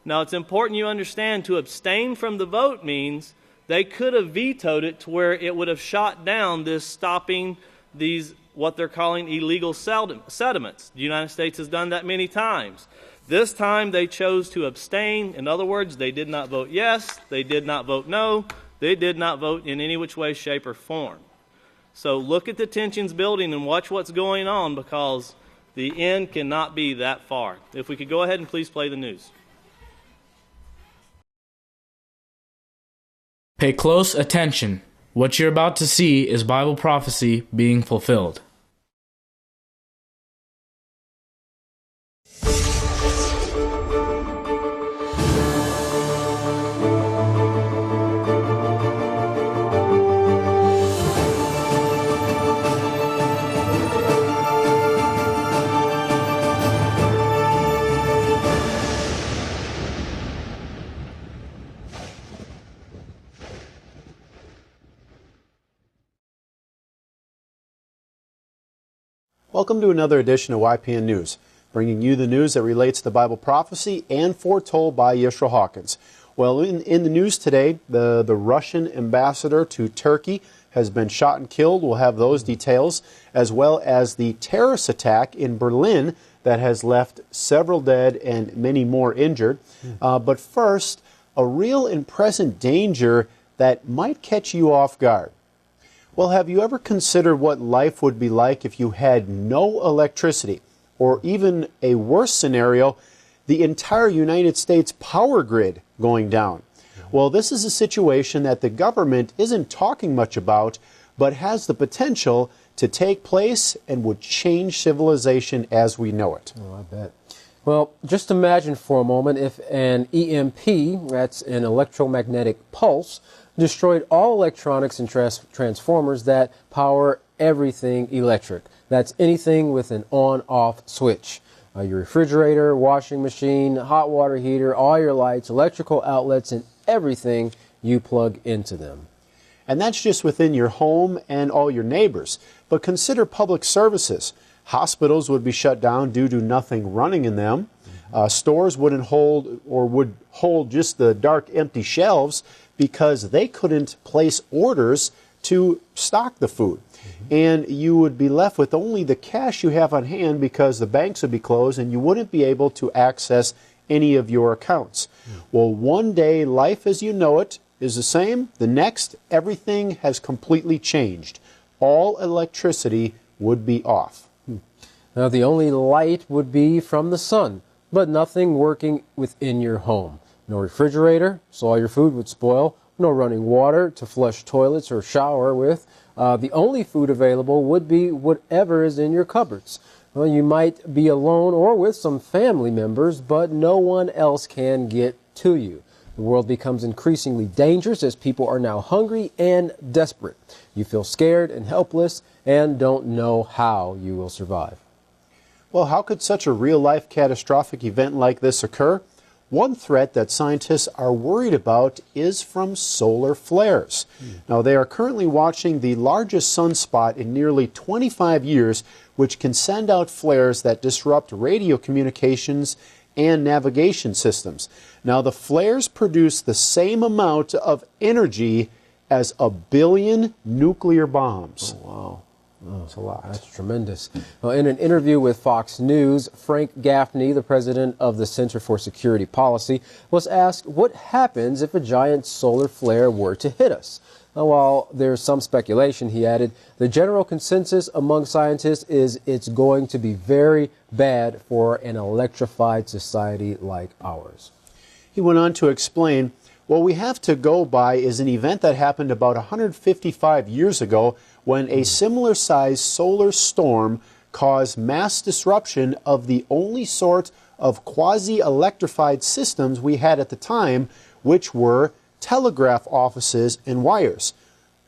S5: Now, it's important you understand, to abstain from the vote means they could have vetoed it to where it would have shot down this stopping these, what they're calling illegal settlements. The United States has done that many times. This time they chose to abstain. In other words, they did not vote yes, they did not vote no, they did not vote in any which way, shape, or form. So look at the tensions building and watch what's going on, because the end cannot be that far. If we could go ahead and please play the news.
S6: Pay close attention. What you're about to see is Bible prophecy being fulfilled.
S7: Welcome to another edition of YPN News, bringing you the news that relates to Bible prophecy and foretold by Yisrael Hawkins. Well, in the news today, the Russian ambassador to Turkey has been shot and killed. We'll have those details, as well as the terrorist attack in Berlin that has left several dead and many more injured. But first, a real and present danger that might catch you off guard. Well, have you ever considered what life would be like if you had no electricity, or even a worse scenario, the entire United States power grid going down? Well, this is a situation that the government isn't talking much about, but has the potential to take place and would change civilization as we know it.
S8: Oh, I bet. Well, just imagine for a moment if an EMP, that's an electromagnetic pulse, destroyed all electronics and transformers that power everything electric. That's anything with an on-off switch. Your refrigerator, washing machine, hot water heater, all your lights, electrical outlets, and everything you plug into them.
S7: And that's just within your home and all your neighbors. But consider public services. Hospitals would be shut down due to nothing running in them. Stores would hold just the dark, empty shelves because they couldn't place orders to stock the food. And you would be left with only the cash you have on hand because the banks would be closed and you wouldn't be able to access any of your accounts. Well, one day, life as you know it is the same. The next, everything has completely changed. All electricity would be off.
S8: Now, the only light would be from the sun, but nothing working within your home. No refrigerator, so all your food would spoil. No running water to flush toilets or shower with. The only food available would be whatever is in your cupboards. Well, you might be alone or with some family members, but no one else can get to you. The world becomes increasingly dangerous as people are now hungry and desperate. You feel scared and helpless and don't know how you will survive.
S7: Well, how could such a real-life catastrophic event like this occur? One threat that scientists are worried about is from solar flares. Now, they are currently watching the largest sunspot in nearly 25 years, which can send out flares that disrupt radio communications and navigation systems. Now, the flares produce the same amount of energy as 1 billion nuclear bombs.
S8: Oh, wow.
S7: That's a lot.
S8: That's tremendous. Well, in an interview with Fox News, Frank Gaffney, the president of the Center for Security Policy, was asked what happens if a giant solar flare were to hit us. Now, while there's some speculation, he added, the general consensus among scientists is it's going to be very bad for an electrified society like ours.
S7: He went on to explain, what we have to go by is an event that happened about 155 years ago when a similar-sized solar storm caused mass disruption of the only sort of quasi-electrified systems we had at the time, which were telegraph offices and wires.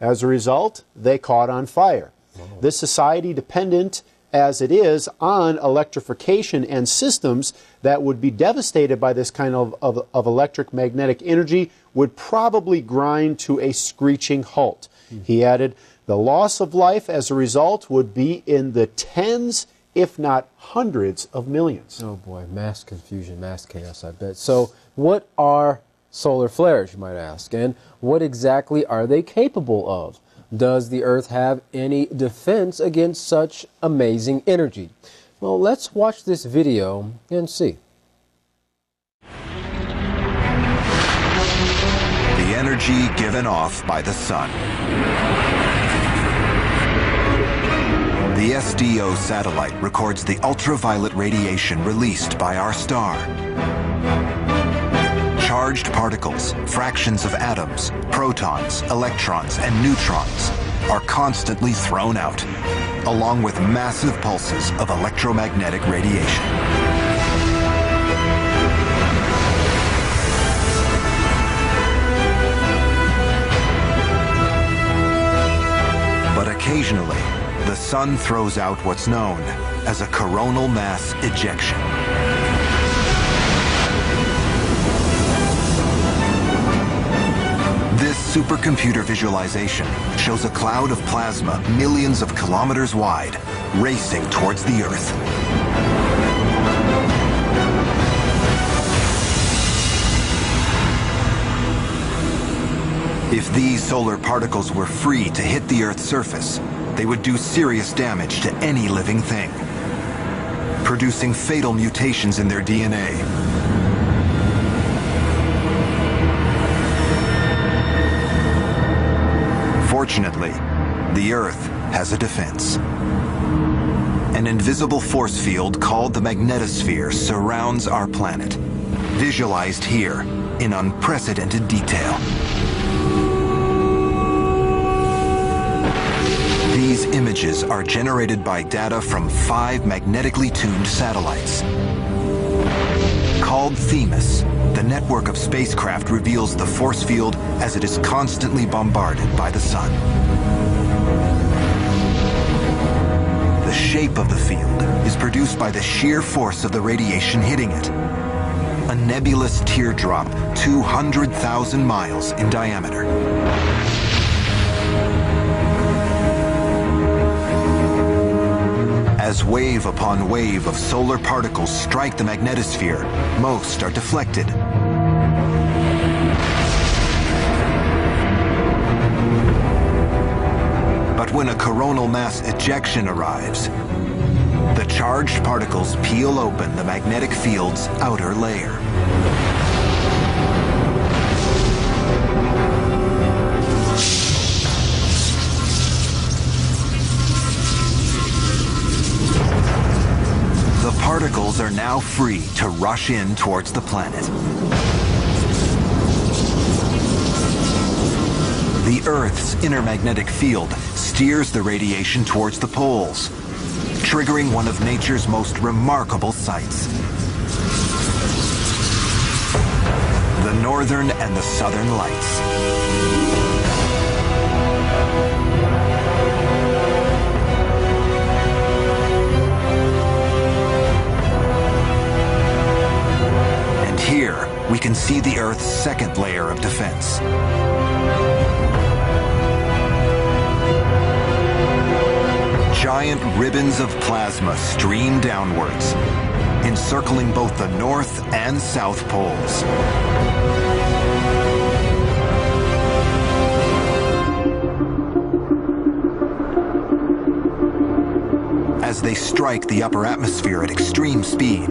S7: As a result, they caught on fire. This society, dependent as it is on electrification and systems that would be devastated by this kind of electric magnetic energy, would probably grind to a screeching halt. He added, the loss of life as a result would be in the tens, if not hundreds of millions.
S8: Oh boy, mass confusion, mass chaos, I bet. So what are solar flares, you might ask, and what exactly are they capable of? Does the Earth have any defense against such amazing energy? Well, let's watch this video and see.
S9: The energy given off by the sun. The SDO satellite records the ultraviolet radiation released by our star. Charged particles, fractions of atoms, protons, electrons, and neutrons are constantly thrown out, along with massive pulses of electromagnetic radiation. But occasionally, the sun throws out what's known as a coronal mass ejection. This supercomputer visualization shows a cloud of plasma millions of kilometers wide, racing towards the Earth. If these solar particles were free to hit the Earth's surface, they would do serious damage to any living thing, producing fatal mutations in their DNA. Fortunately, the Earth has a defense. An invisible force field called the magnetosphere surrounds our planet, visualized here in unprecedented detail. These images are generated by data from 5 magnetically tuned satellites. Called Themis, the network of spacecraft reveals the force field as it is constantly bombarded by the sun. The shape of the field is produced by the sheer force of the radiation hitting it. A nebulous teardrop 200,000 miles in diameter. As wave upon wave of solar particles strike the magnetosphere, most are deflected. But when a coronal mass ejection arrives, the charged particles peel open the magnetic field's outer layer. The particles are now free to rush in towards the planet. The Earth's inner magnetic field steers the radiation towards the poles, triggering one of nature's most remarkable sights. The Northern and the Southern Lights. And here, we can see the Earth's second layer of defense. Giant ribbons of plasma stream downwards, encircling both the North and South poles. As they strike the upper atmosphere at extreme speed,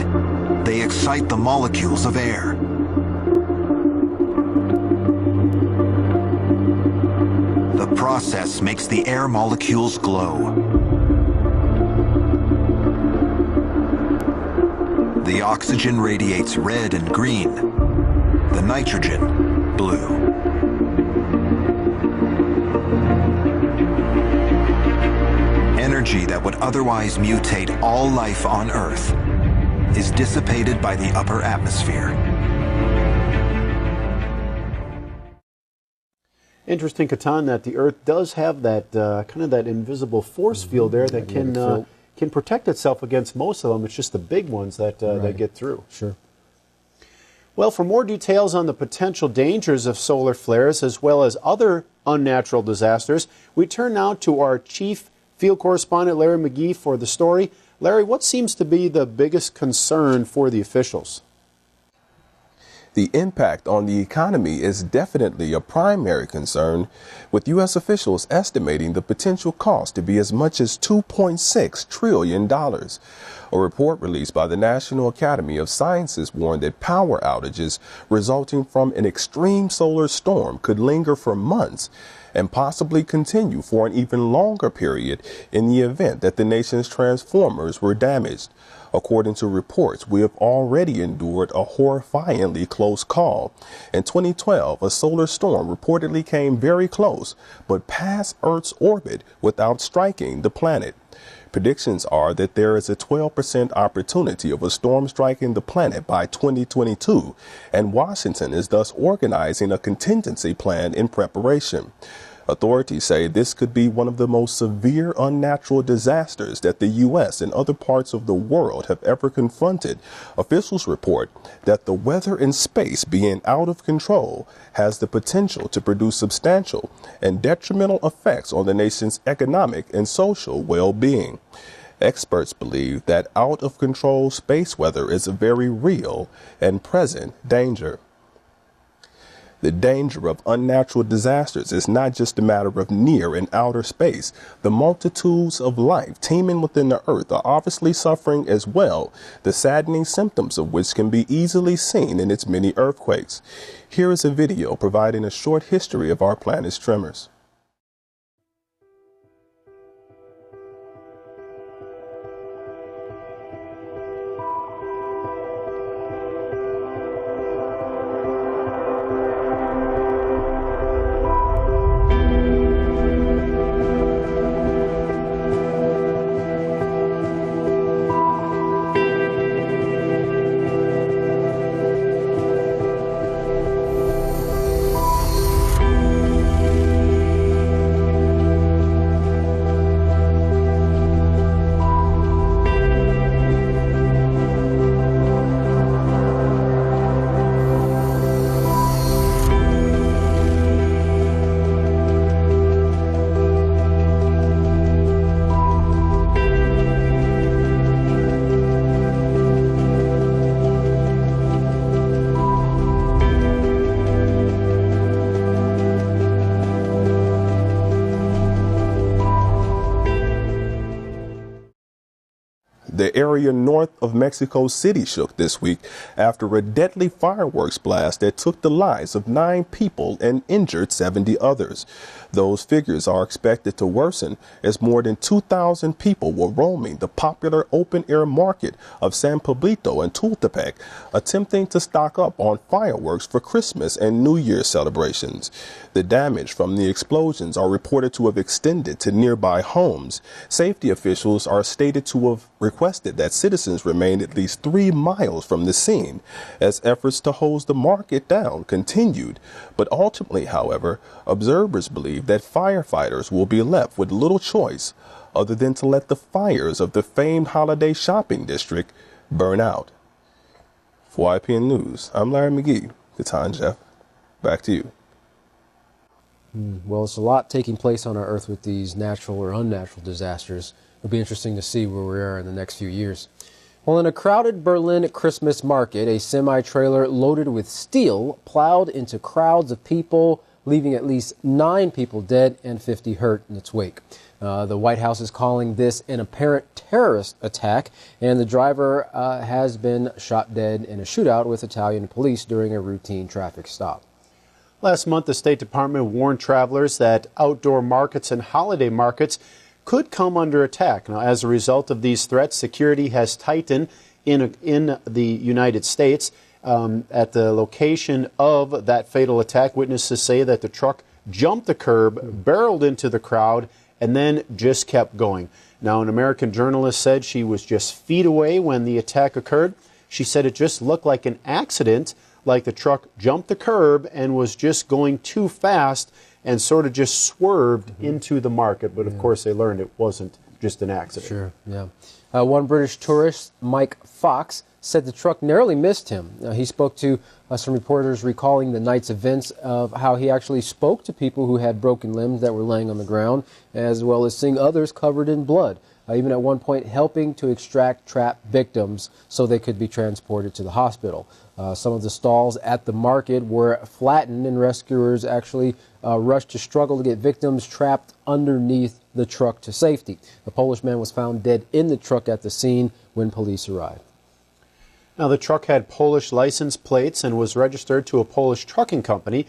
S9: they excite the molecules of air. The process makes the air molecules glow. The oxygen radiates red and green, the nitrogen blue. Energy that would otherwise mutate all life on Earth is dissipated by the upper atmosphere.
S7: Interesting, Katan, that the Earth does have that kind of that invisible force field there that can protect itself against most of them. It's just the big ones that get through.
S8: Sure.
S7: Well, for more details on the potential dangers of solar flares as well as other unnatural disasters, we turn now to our chief field correspondent, Larry McGee, for the story. Larry, what seems to be the biggest concern for the officials?
S10: The impact on the economy is definitely a primary concern, with U.S. officials estimating the potential cost to be as much as $2.6 trillion. A report released by the National Academy of Sciences warned that power outages resulting from an extreme solar storm could linger for months and possibly continue for an even longer period in the event that the nation's transformers were damaged. According to reports, we have already endured a horrifyingly close call. In 2012, a solar storm reportedly came very close, but passed Earth's orbit without striking the planet. Predictions are that there is a 12% opportunity of a storm striking the planet by 2022, and Washington is thus organizing a contingency plan in preparation. Authorities say this could be one of the most severe unnatural disasters that the U.S. and other parts of the world have ever confronted. Officials report that the weather in space being out of control has the potential to produce substantial and detrimental effects on the nation's economic and social well-being. Experts believe that out-of-control space weather is a very real and present danger. The danger of unnatural disasters is not just a matter of near and outer space. The multitudes of life teeming within the earth are obviously suffering as well, the saddening symptoms of which can be easily seen in its many earthquakes. Here is a video providing a short history of our planet's tremors. the area north of Mexico City shook this week after a deadly fireworks blast that took the lives of 9 people and injured 70 others. Those figures are expected to worsen as more than 2,000 people were roaming the popular open-air market of San Pablito and Tultepec, attempting to stock up on fireworks for Christmas and New Year's celebrations. The damage from the explosions are reported to have extended to nearby homes. Safety officials are stated to have requested that citizens remain at least 3 miles from the scene as efforts to hose the market down continued. But ultimately, however, observers believe that firefighters will be left with little choice other than to let the fires of the famed holiday shopping district burn out. For YPN News, I'm Larry McGee, the Time Jeff. Back to you.
S8: Well, it's a lot taking place on our earth with these natural or unnatural disasters. It'll be interesting to see where we are in the next few years. Well, in a crowded Berlin Christmas market, a semi-trailer loaded with steel plowed into crowds of people, leaving at least 9 people dead and 50 hurt in its wake. The White House is calling this an apparent terrorist attack, and the driver has been shot dead in a shootout with Italian police during a routine traffic stop.
S7: Last month, the State Department warned travelers that outdoor markets and holiday markets could come under attack. Now, as a result of these threats, security has tightened in the United States. At the location of that fatal attack, witnesses say that the truck jumped the curb, barreled into the crowd, and then just kept going. Now, an American journalist said she was just feet away when the attack occurred. She said it just looked like an accident, like the truck jumped the curb and was just going too fast and sort of just swerved into the market. But, of course, they learned it wasn't just an accident.
S8: Sure, yeah. One British tourist, Mike Fox, said the truck narrowly missed him. He spoke to some reporters recalling the night's events of how he actually spoke to people who had broken limbs that were laying on the ground, as well as seeing others covered in blood. Even at one point helping to extract trapped victims so they could be transported to the hospital. Some of the stalls at the market were flattened, and rescuers actually rushed to struggle to get victims trapped underneath the truck to safety. The Polish man was found dead in the truck at the scene when police arrived.
S7: Now, the truck had Polish license plates and was registered to a Polish trucking company.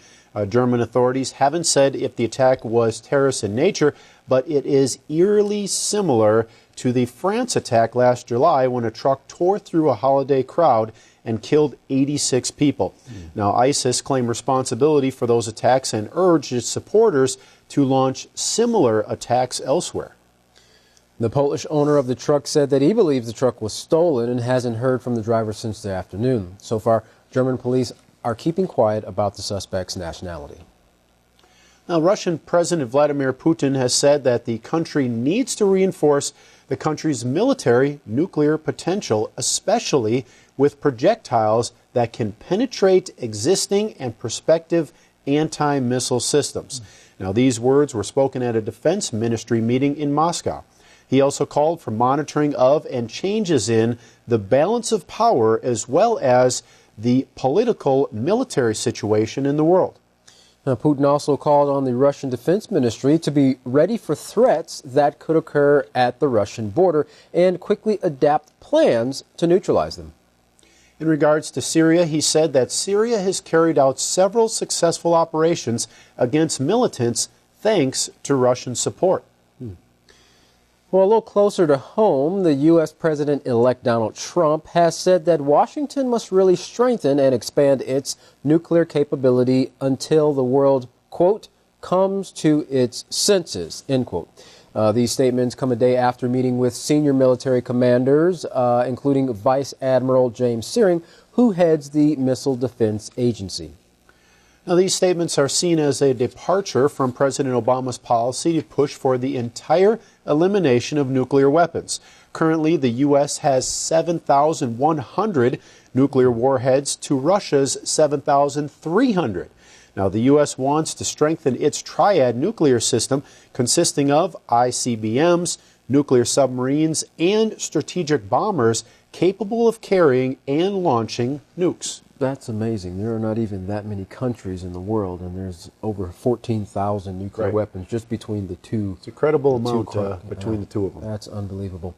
S7: German authorities haven't said if the attack was terrorist in nature, but it is eerily similar to the France attack last July when a truck tore through a holiday crowd and killed 86 people. Now, ISIS claimed responsibility for those attacks and urged its supporters to launch similar attacks elsewhere.
S8: The Polish owner of the truck said that he believes the truck was stolen and hasn't heard from the driver since the afternoon. So far, German police are keeping quiet about the suspect's nationality.
S7: Now, Russian President Vladimir Putin has said that the country needs to reinforce the country's military nuclear potential, especially with projectiles that can penetrate existing and prospective anti-missile systems. Now, these words were spoken at a defense ministry meeting in Moscow. He also called for monitoring of and changes in the balance of power as well as the political military situation in the world.
S8: Now, Putin also called on the Russian Defense Ministry to be ready for threats that could occur at the Russian border and quickly adapt plans to neutralize them.
S7: In regards to Syria, he said that Syria has carried out several successful operations against militants thanks to Russian support.
S8: Well, a little closer to home, the U.S. President-elect Donald Trump has said that Washington must really strengthen and expand its nuclear capability until the world, quote, comes to its senses, end quote. These statements come a day after meeting with senior military commanders, including Vice Admiral James Searing, who heads the Missile Defense Agency.
S7: Now, these statements are seen as a departure from President Obama's policy to push for the entire elimination of nuclear weapons. Currently, the U.S. has 7,100 nuclear warheads to Russia's 7,300. Now, the U.S. wants to strengthen its triad nuclear system consisting of ICBMs, nuclear submarines, and strategic bombers capable of carrying and launching nukes.
S8: That's amazing. There are not even that many countries in the world, and there's over 14,000 nuclear weapons just between the two.
S7: It's an incredible amount between the two of them.
S8: That's unbelievable.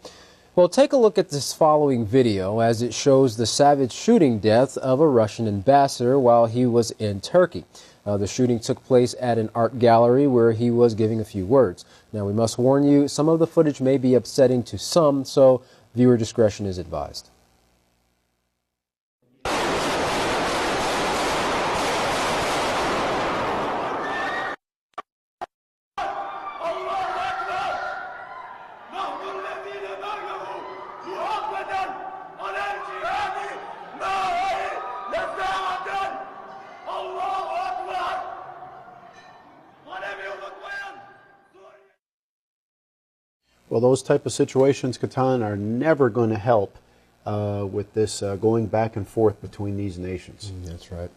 S8: Well, take a look at this following video as it shows the savage shooting death of a Russian ambassador while he was in Turkey. The shooting took place at an art gallery where he was giving a few words. Now, we must warn you, some of the footage may be upsetting to some, so viewer discretion is advised.
S7: Well, those type of situations, Katan, are never going to help with this going back and forth between these nations.
S8: That's right.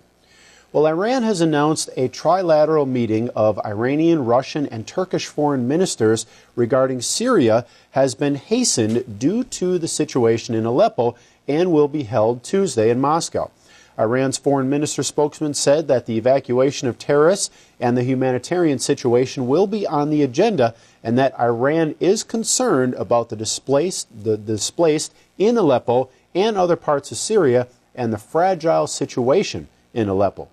S7: Well, Iran has announced a trilateral meeting of Iranian, Russian, and Turkish foreign ministers regarding Syria has been hastened due to the situation in Aleppo and will be held Tuesday in Moscow. Iran's foreign minister spokesman said that the evacuation of terrorists and the humanitarian situation will be on the agenda and that Iran is concerned about the displaced in Aleppo and other parts of Syria and the fragile situation in Aleppo.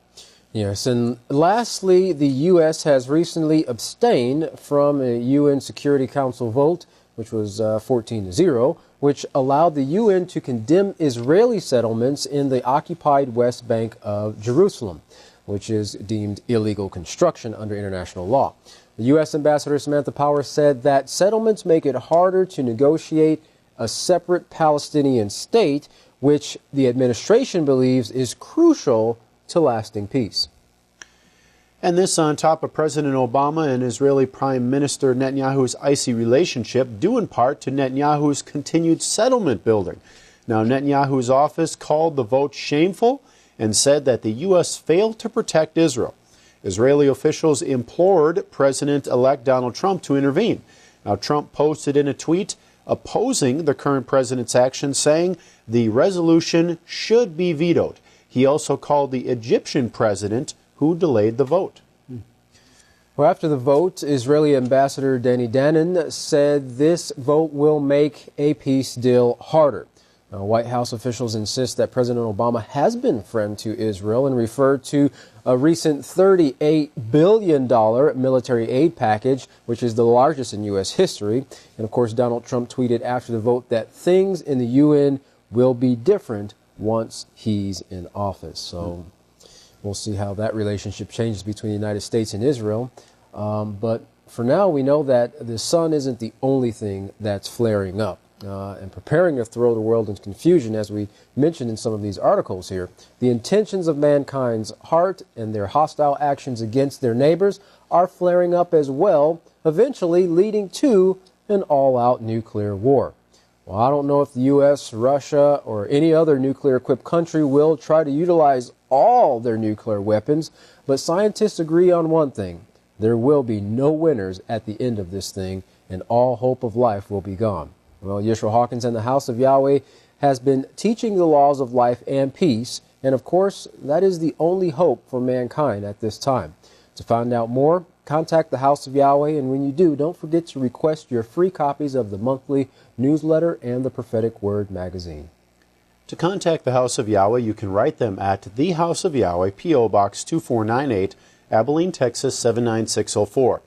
S8: Yes, and lastly, the U.S. has recently abstained from a UN Security Council vote, which was 14-0, which allowed the UN to condemn Israeli settlements in the occupied West Bank of Jerusalem, which is deemed illegal construction under international law. The U.S. Ambassador Samantha Power said that settlements make it harder to negotiate a separate Palestinian state, which the administration believes is crucial to lasting peace.
S7: And this on top of President Obama and Israeli Prime Minister Netanyahu's icy relationship, due in part to Netanyahu's continued settlement building. Now, Netanyahu's office called the vote shameful and said that the U.S. failed to protect Israel. Israeli officials implored President-elect Donald Trump to intervene. Now, Trump posted in a tweet opposing the current president's action, saying the resolution should be vetoed. He also called the Egyptian president who delayed the vote.
S8: Well, after the vote, Israeli Ambassador Danny Danon said this vote will make a peace deal harder. Now, White House officials insist that President Obama has been a friend to Israel and referred to a recent $38 billion military aid package, which is the largest in U.S. history. And, of course, Donald Trump tweeted after the vote that things in the UN will be different once he's in office. So we'll see how that relationship changes between the United States and Israel. But for now, we know that the sun isn't the only thing that's flaring up and preparing to throw the world into confusion, as we mentioned in some of these articles here. The intentions of mankind's heart and their hostile actions against their neighbors are flaring up as well, eventually leading to an all-out nuclear war. Well, I don't know if the U.S., Russia, or any other nuclear-equipped country will try to utilize all their nuclear weapons, but scientists agree on one thing. There will be no winners at the end of this thing, and all hope of life will be gone. Well, Yisrayl Hawkins and the House of Yahweh has been teaching the laws of life and peace, and of course, that is the only hope for mankind at this time. To find out more, contact the House of Yahweh, and when you do, don't forget to request your free copies of the monthly newsletter and the Prophetic Word magazine.
S7: To contact the House of Yahweh, you can write them at The House of Yahweh, P.O. Box 2498, Abilene, Texas 79604.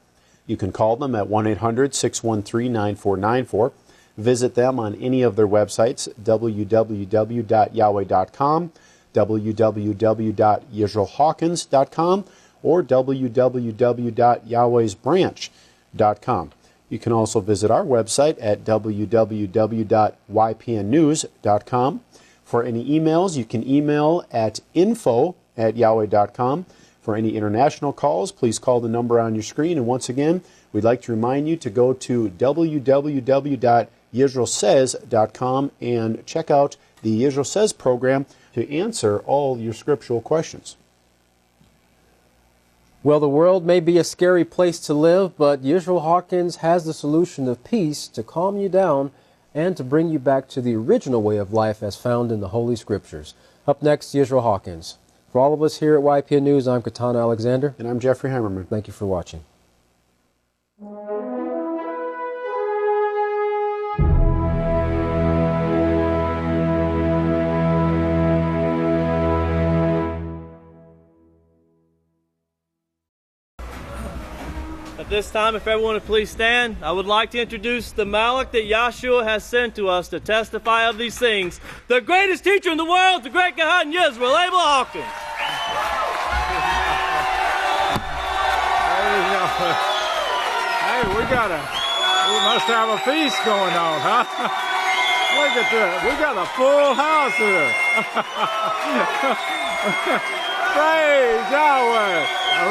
S7: You can call them at 1-800-613-9494. Visit them on any of their websites, www.yahweh.com, www.yisraelhawkins.com, or www.yahwehsbranch.com. You can also visit our website at www.ypnnews.com. For any emails, you can email at info@yahweh.com. For any international calls, please call the number on your screen. And once again, we'd like to remind you to go to www.yisraelsays.com and check out the Yisrael Says program to answer all your scriptural questions.
S8: Well, the world may be a scary place to live, but Yisrayl Hawkins has the solution of peace to calm you down and to bring you back to the original way of life as found in the Holy Scriptures. Up next, Yisrayl Hawkins. For all of us here at YPN News, I'm Kohan Yliyah.
S7: And I'm Jeffrey Heimerman.
S8: Thank you for watching.
S5: At this time, if everyone would please stand, I would like to introduce the Malach that Yahshua has sent to us to testify of these things. The greatest teacher in the world, the Great Kohan Yisrayl Abel Hawkins.
S11: Hey, we must have a feast going on, huh? Look at that. We got a full house here. Praise Yahweh.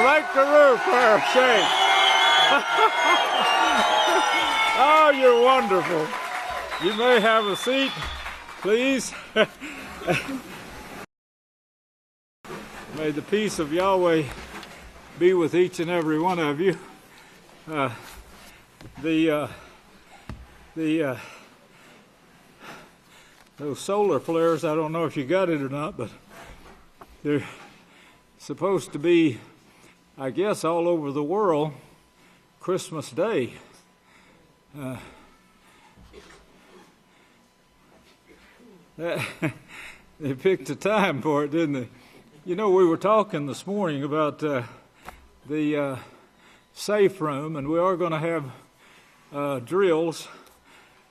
S11: Like the roof for our sake. Oh, you're wonderful. You may have a seat, please. May the peace of Yahweh be with each and every one of you. Those solar flares, I don't know if you got it or not, but they're supposed to be, I guess, all over the world Christmas Day. They picked a time for it, didn't they? You know, we were talking this morning about the safe room, and we are going to have drills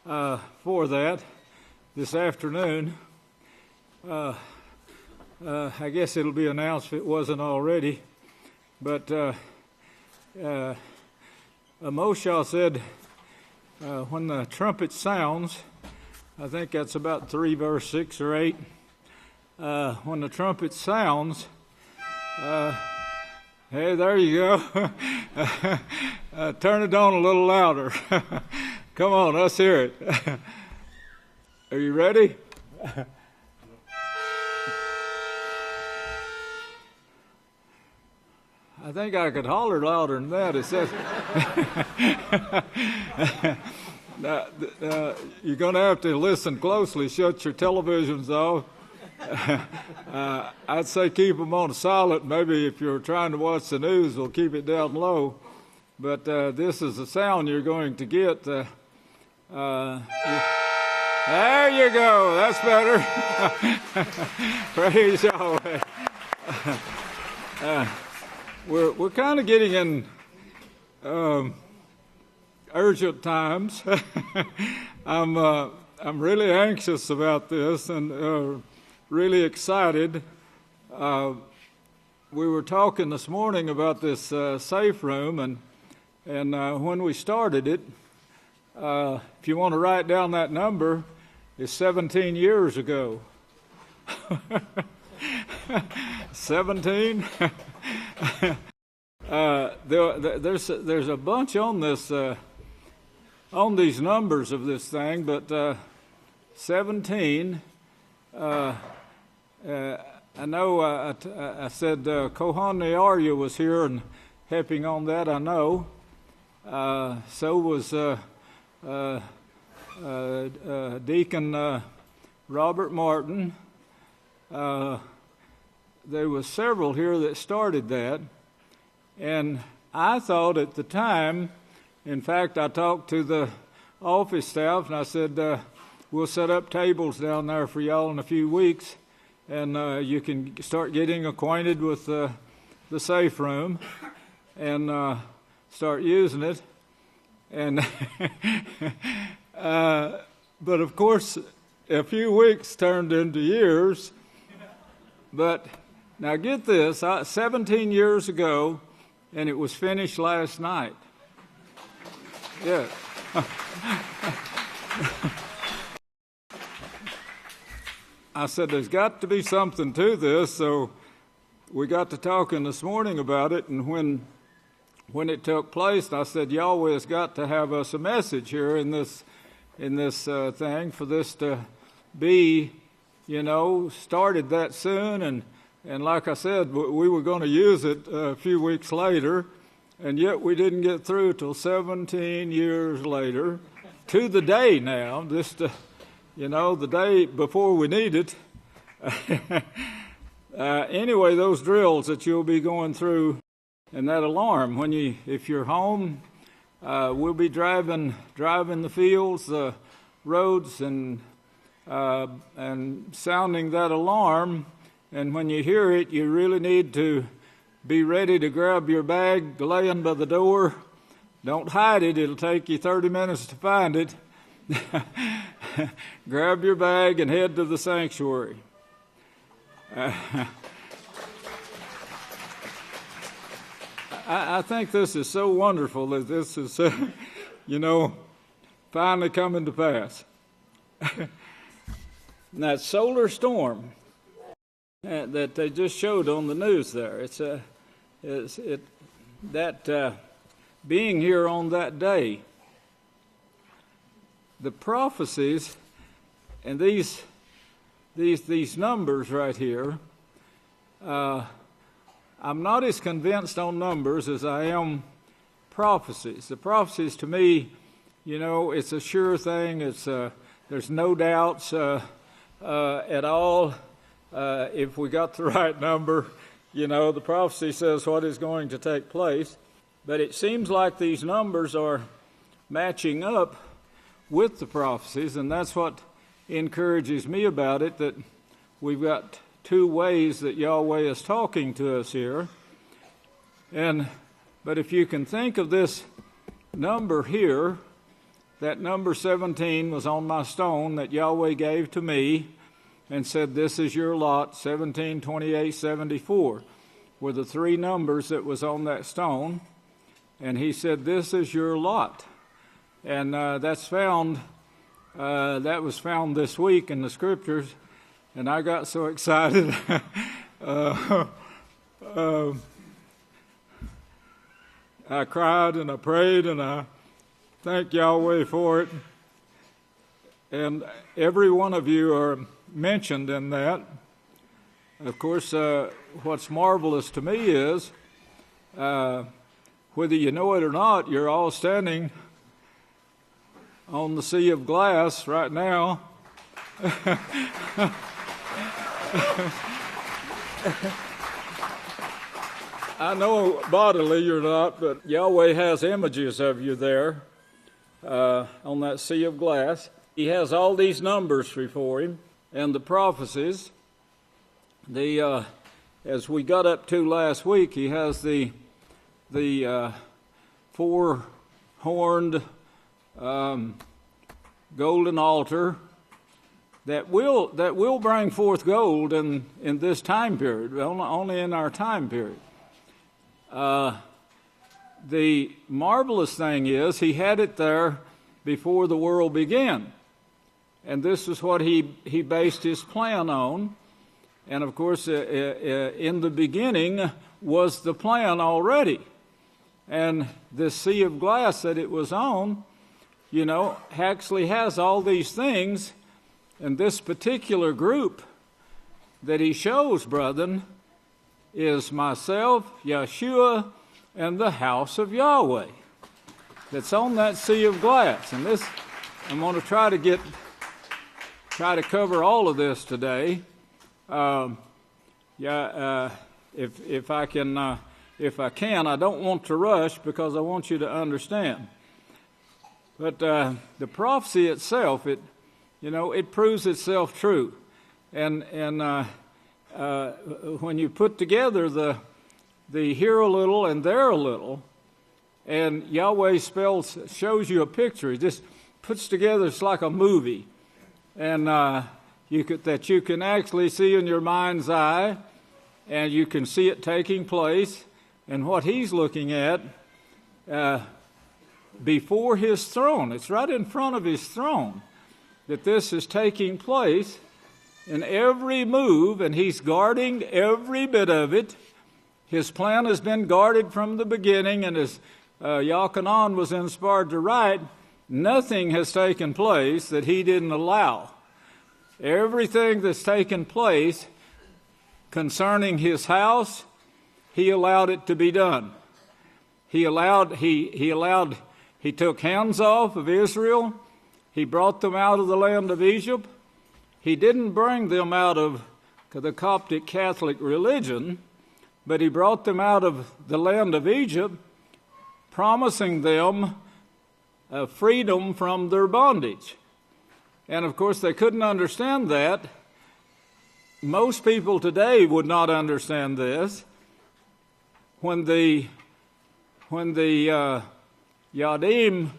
S11: for that this afternoon. I guess it'll be announced if it wasn't already. But Moshe said, when the trumpet sounds, I think that's about 3 verse 6 or 8. When the trumpet sounds, hey, there you go. Turn it on a little louder. Come on, let's hear it. Are you ready? I think I could holler louder than that. It says, you're going to have to listen closely. Shut your televisions off. I'd say keep them on silent. Maybe if you're trying to watch the news, we'll keep it down low. But this is the sound you're going to get. There you go. That's better. Praise Yahweh. We're kind of getting in urgent times. I'm really anxious about this and really excited. We were talking this morning about this safe room, and when we started it, if you want to write down that number, it's 17 years ago. 17. There's a bunch on this on these numbers of this thing, but 17. I know I said Kohan Yliyah was here and helping on that. I know. So was Deacon Robert Martin. There was several here that started that, and I thought at the time, in fact, I talked to the office staff and I said, we'll set up tables down there for y'all in a few weeks, and you can start getting acquainted with the safe room and start using it. And but of course, a few weeks turned into years. But now get this, 17 years ago, and it was finished last night. Yeah. I said, there's got to be something to this, so we got to talking this morning about it, and when it took place, I said, Yahweh has got to have us a message here in this thing for this to be, started that soon, and like I said, we were going to use it a few weeks later, and yet we didn't get through till 17 years later, to the day now, the day before we need it. Anyway, those drills that you'll be going through, and that alarm, if you're home, we'll be driving the fields, the roads, and sounding that alarm. And when you hear it, you really need to be ready to grab your bag laying by the door Don't hide it. It'll take you 30 minutes to find it. Grab your bag and head to the sanctuary. I think this is so wonderful that this is, finally coming to pass. That solar storm that they just showed on the news there, being here on that day, the prophecies and these numbers right here, I'm not as convinced on numbers as I am prophecies. The prophecies to me, it's a sure thing. There's no doubts at all. If we got the right number, the prophecy says what is going to take place. But it seems like these numbers are matching up with the prophecies, and that's what encourages me about it, that we've got two ways that Yahweh is talking to us here. But if you can think of this number here, that number 17 was on my stone that Yahweh gave to me and said, "This is your lot." 17, 28, 74 were the three numbers that was on that stone. And he said, "This is your lot." And that was found this week in the scriptures. And I got so excited. I cried and I prayed and I thanked Yahweh for it. And every one of you are mentioned in that. Of course, what's marvelous to me is, whether you know it or not, you're all standing on the sea of glass right now. I know bodily you're not, but Yahweh has images of you there on that sea of glass. He has all these numbers before him and the prophecies. As we got up to last week, he has the four-horned golden altar that will bring forth gold in this time period, only in our time period. The marvelous thing is he had it there before the world began. And this is what he based his plan on. And of course, in the beginning was the plan already. And this sea of glass that it was on, actually has all these things. And this particular group that he shows, brethren, is myself, Yahshua, and the house of Yahweh that's on that sea of glass. And this, I'm going to try to cover all of this today. If I can, I don't want to rush because I want you to understand. But the prophecy itself, it proves itself true. And when you put together the here a little and there a little, and Yahweh shows you a picture, he just puts together, it's like a movie, and you can actually see in your mind's eye, and you can see it taking place, and what he's looking at before his throne. It's right in front of his throne that this is taking place in every move, and he's guarding every bit of it. His plan has been guarded from the beginning, and as Yahchanan was inspired to write, nothing has taken place that he didn't allow. Everything that's taken place concerning his house, he allowed it to be done. He took hands off of Israel. He brought them out of the land of Egypt. He didn't bring them out of the Coptic Catholic religion, but he brought them out of the land of Egypt, promising them freedom from their bondage. And of course, they couldn't understand that. Most people today would not understand this. When the Yadim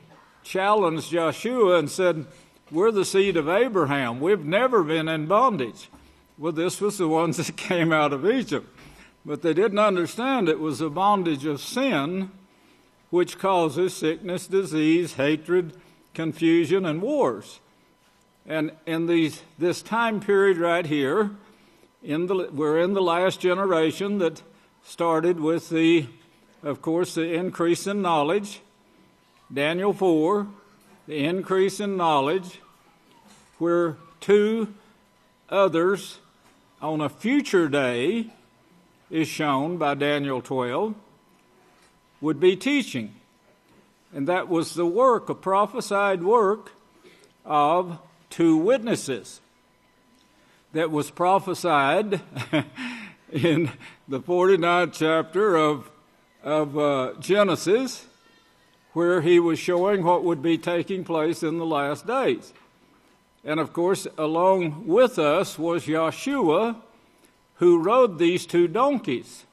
S11: challenged Yahshua and said, we're the seed of Abraham. We've never been in bondage. Well, this was the ones that came out of Egypt. But they didn't understand it was a bondage of sin, which causes sickness, disease, hatred, confusion, and wars. And in this time period right here, we're in the last generation that started with of course, the increase in knowledge. Daniel 4, the increase in knowledge, where two others on a future day is shown by Daniel 12, would be teaching. And that was the work, a prophesied work of two witnesses that was prophesied in the 49th chapter of Genesis, where he was showing what would be taking place in the last days. And of course, along with us was Yahshua, who rode these two donkeys.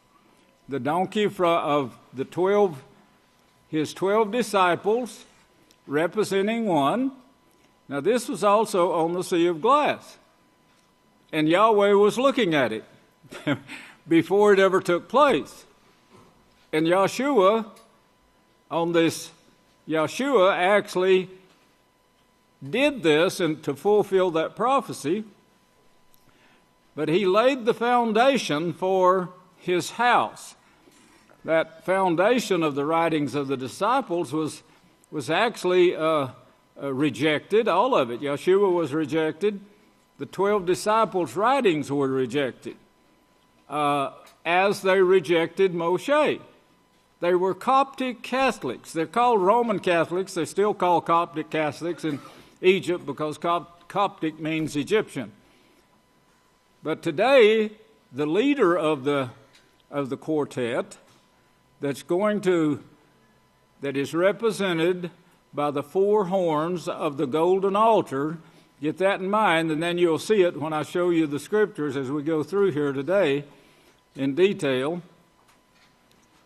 S11: The donkey of his 12 disciples, representing one. Now this was also on the Sea of Glass. And Yahweh was looking at it before it ever took place. And Yahshua actually did this and to fulfill that prophecy, but he laid the foundation for his house. That foundation of the writings of the disciples was actually rejected, all of it. Yahshua was rejected. The 12 disciples' writings were rejected, as they rejected Moshe. They were Coptic Catholics. They're called Roman Catholics. They still call Coptic Catholics in Egypt because Coptic means Egyptian. But today, the leader of the quartet that is represented by the four horns of the golden altar, get that in mind, and then you'll see it when I show you the scriptures as we go through here today in detail.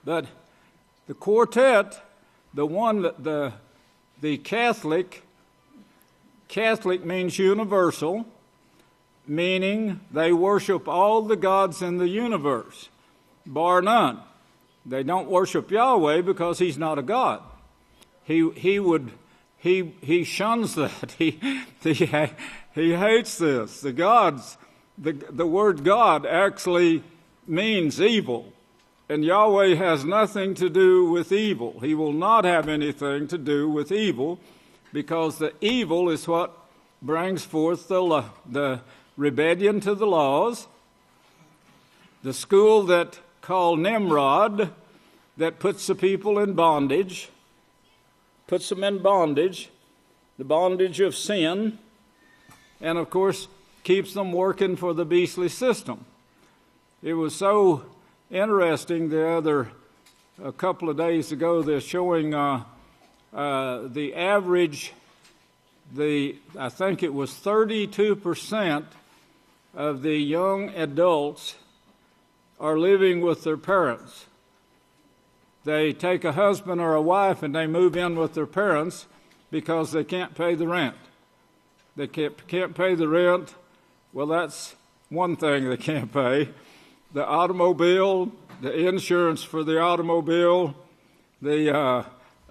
S11: But the quartet, the Catholic means universal, meaning they worship all the gods in the universe, bar none. They don't worship Yahweh because he's not a god. He shuns that. He hates this. The gods, the word God actually means evil. And Yahweh has nothing to do with evil. He will not have anything to do with evil, because the evil is what brings forth the rebellion to the laws, the school that called Nimrod, that puts the people in bondage, puts them in bondage, the bondage of sin, and of course keeps them working for the beastly system. It was so interesting a couple of days ago, they're showing the average, I think it was 32% of the young adults are living with their parents. They take a husband or a wife and they move in with their parents because they can't pay the rent. They can't pay the rent. Well, that's one thing they can't pay. The automobile, the insurance for the automobile, the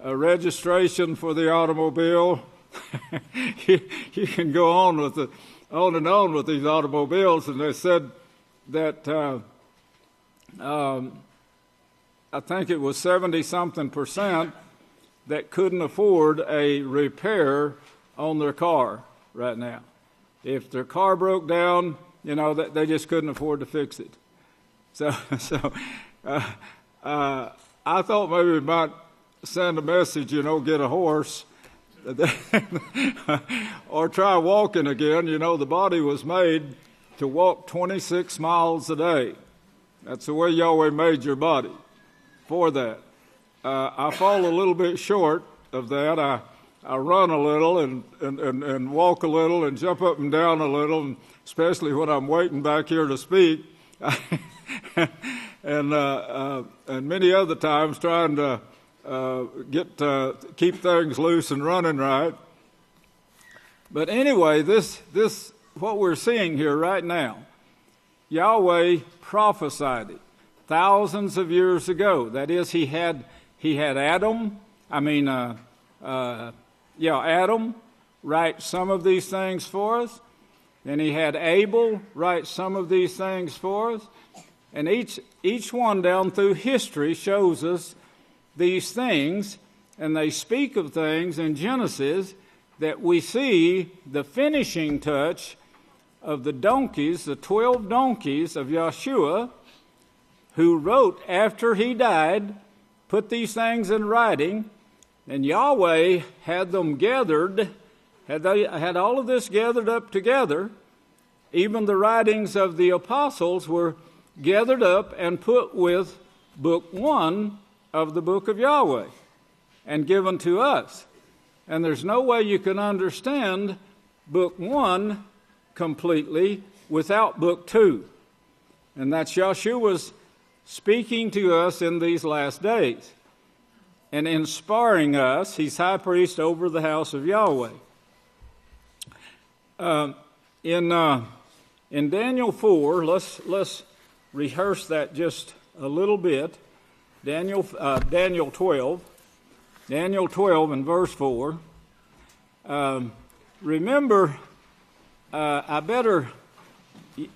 S11: registration for the automobile. you can go on and on with these automobiles. And they said that I think it was 70-something% that couldn't afford a repair on their car right now. If their car broke down, they just couldn't afford to fix it. So I thought maybe we might send a message, get a horse, or try walking again. The body was made to walk 26 miles a day. That's the way Yahweh made your body for that. I fall a little bit short of that. I run a little and walk a little and jump up and down a little, and especially when I'm waiting back here to speak. And many other times trying to keep things loose and running right. But anyway, this what we're seeing here right now, Yahweh prophesied it thousands of years ago. That is, he had Adam. Adam write some of these things for us. Then he had Abel write some of these things for us. And each one down through history shows us these things, and they speak of things in Genesis that we see the finishing touch of the donkeys, the 12 donkeys of Yahshua, who wrote after he died, put these things in writing, and Yahweh had them gathered, had all of this gathered up together. Even the writings of the apostles were gathered up and put with book 1 of the book of Yahweh and given to us. And there's no way you can understand book 1 completely without book 2. And that's Yahshua's speaking to us in these last days and inspiring us. He's high priest over the house of Yahweh. In Daniel 4, let's rehearse that just a little bit. Daniel 12 and verse 4. Remember,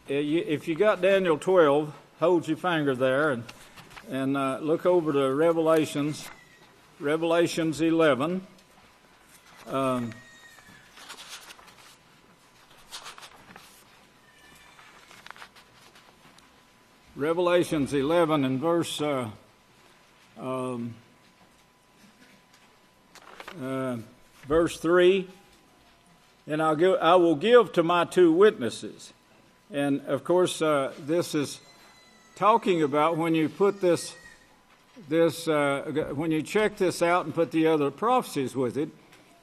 S11: if you got Daniel 12, hold your finger there and look over to Revelations 11. Revelations 11 and verse 3, and I will give to my 2 witnesses. And of course, this is talking about when you put this when you check this out and put the other prophecies with it,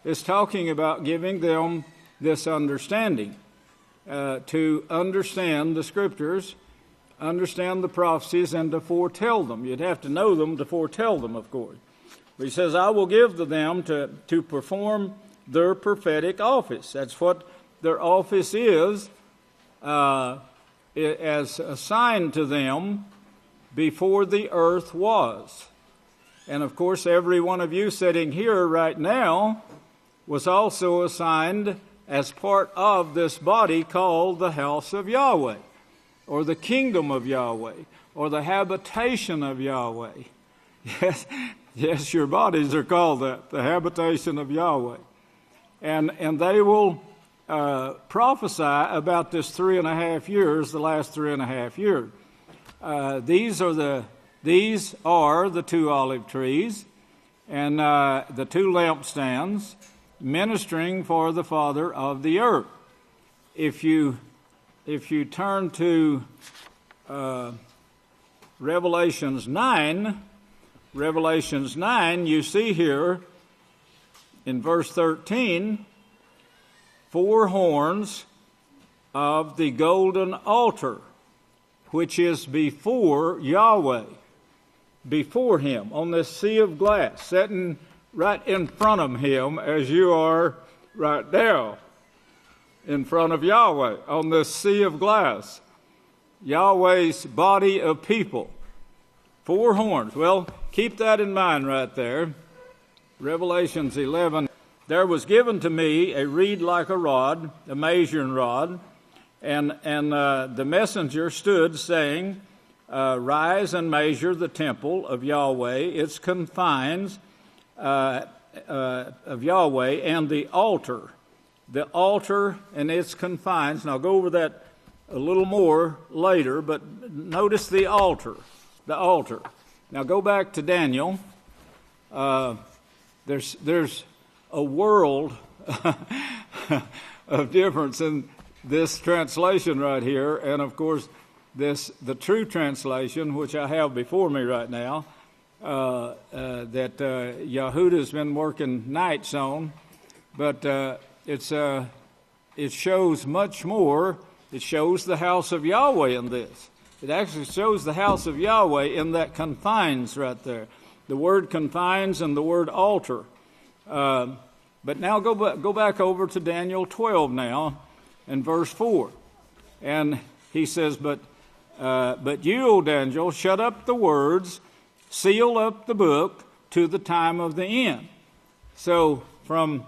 S11: it's talking about giving them this understanding to understand the scriptures, understand the prophecies, and to foretell them. You'd have to know them to foretell them, of course. But he says, I will give to them to perform their prophetic office. That's what their office is, as assigned to them before the earth was. And of course, every one of you sitting here right now was also assigned as part of this body called the house of Yahweh, or the kingdom of Yahweh, or the habitation of Yahweh. Yes, your bodies are called that, the habitation of Yahweh. And they will prophesy about this 3.5 years, the last 3.5 years. These are the 2 olive trees and the 2 lampstands ministering for the Father of the earth. If you turn to Revelations 9, you see here in verse 13, 4 horns of the golden altar, which is before Yahweh, before him, on this sea of glass, sitting right in front of him as you are right now, in front of Yahweh, on this sea of glass. Yahweh's body of people. 4 horns. Well, keep that in mind right there. Revelations 11. There was given to me a reed like a rod, a measuring rod, and the messenger stood saying, rise and measure the temple of Yahweh, its confines of Yahweh, and the altar and its confines. And I'll go over that a little more later, but notice the altar. Now go back to Daniel. There's a world of difference in this translation right here, and of course the true translation, which I have before me right now, that Yehuda's been working nights on, but it shows much more. It shows the house of Yahweh in this. It actually shows the house of Yahweh in that confines right there. the word confines and the word altar. But now go back over to Daniel 12 now, and verse 4. And he says, But you, O Daniel, shut up the words, seal up the book to the time of the end. So from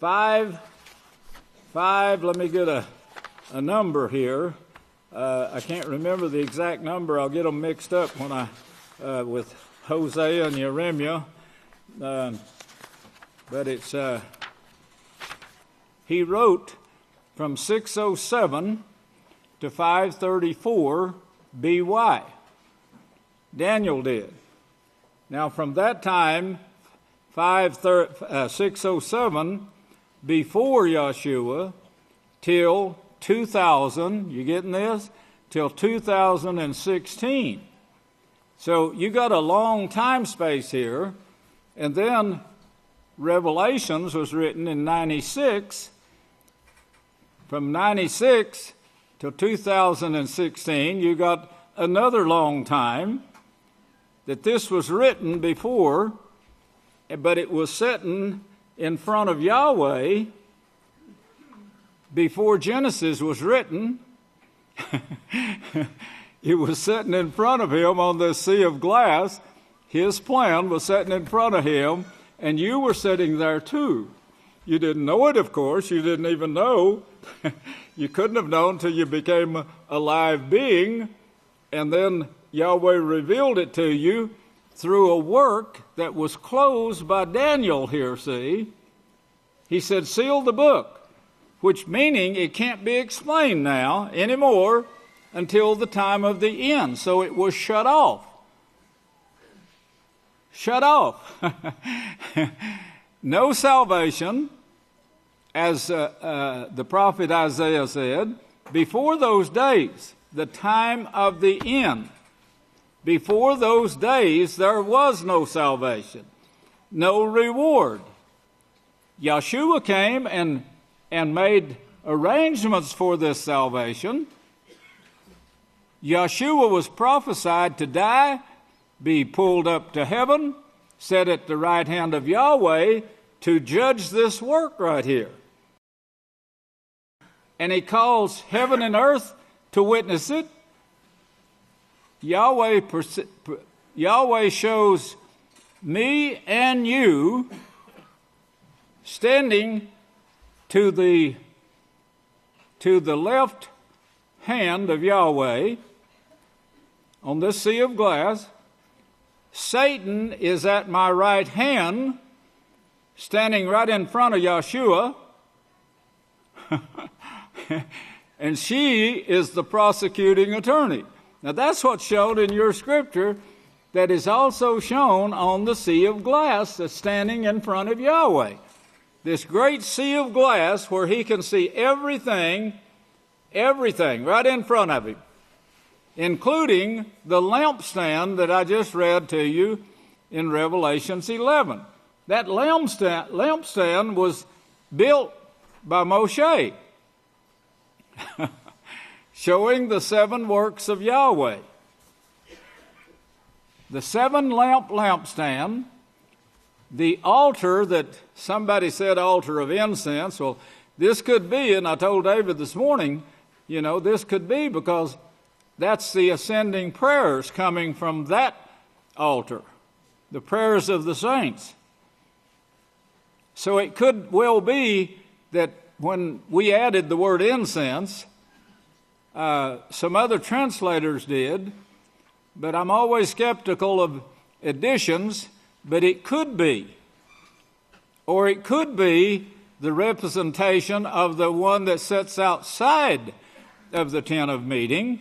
S11: 5, let me get a number here. I can't remember the exact number. I'll get them mixed up when with Hosea and Jeremiah. But it's he wrote from 607 to 534 BY. Daniel did. Now from that time, 607 before Yahshua till 2000, you getting this? Till 2016. So you got a long time space here. And then Revelations was written in 96. From 96 till 2016, you got another long time that this was written before, but it was sitting in front of Yahweh before Genesis was written. It was sitting in front of him on this sea of glass. His plan was sitting in front of him, and you were sitting there too. You didn't know it, of course. You didn't even know. You couldn't have known till you became a live being, and then Yahweh revealed it to you through a work that was closed by Daniel here, see? He said, seal the book, which meaning it can't be explained now anymore until the time of the end. So it was shut off. Shut off. No salvation, as the prophet Isaiah said, before those days, the time of the end. Before those days, there was no salvation, no reward. Yahshua came and made arrangements for this salvation. Yahshua was prophesied to die, be pulled up to heaven, set at the right hand of Yahweh to judge this work right here. And he calls heaven and earth to witness it. Yahweh shows me and you standing to the left hand of Yahweh on this sea of glass. Satan is at my right hand, standing right in front of Yahshua. And she is the prosecuting attorney. Now that's what's shown in your scripture, that is also shown on the sea of glass that's standing in front of Yahweh. This great sea of glass where he can see everything right in front of him, including the lampstand that I just read to you in Revelations 11. That lampstand was built by Moshe, showing the 7 works of Yahweh. The 7-lampstand, the altar that somebody said altar of incense. Well, this could be, and I told David this morning, this could be because that's the ascending prayers coming from that altar, the prayers of the saints. So it could well be that when we added the word incense, some other translators did, but I'm always skeptical of additions, but it could be. Or it could be the representation of the one that sits outside of the tent of meeting,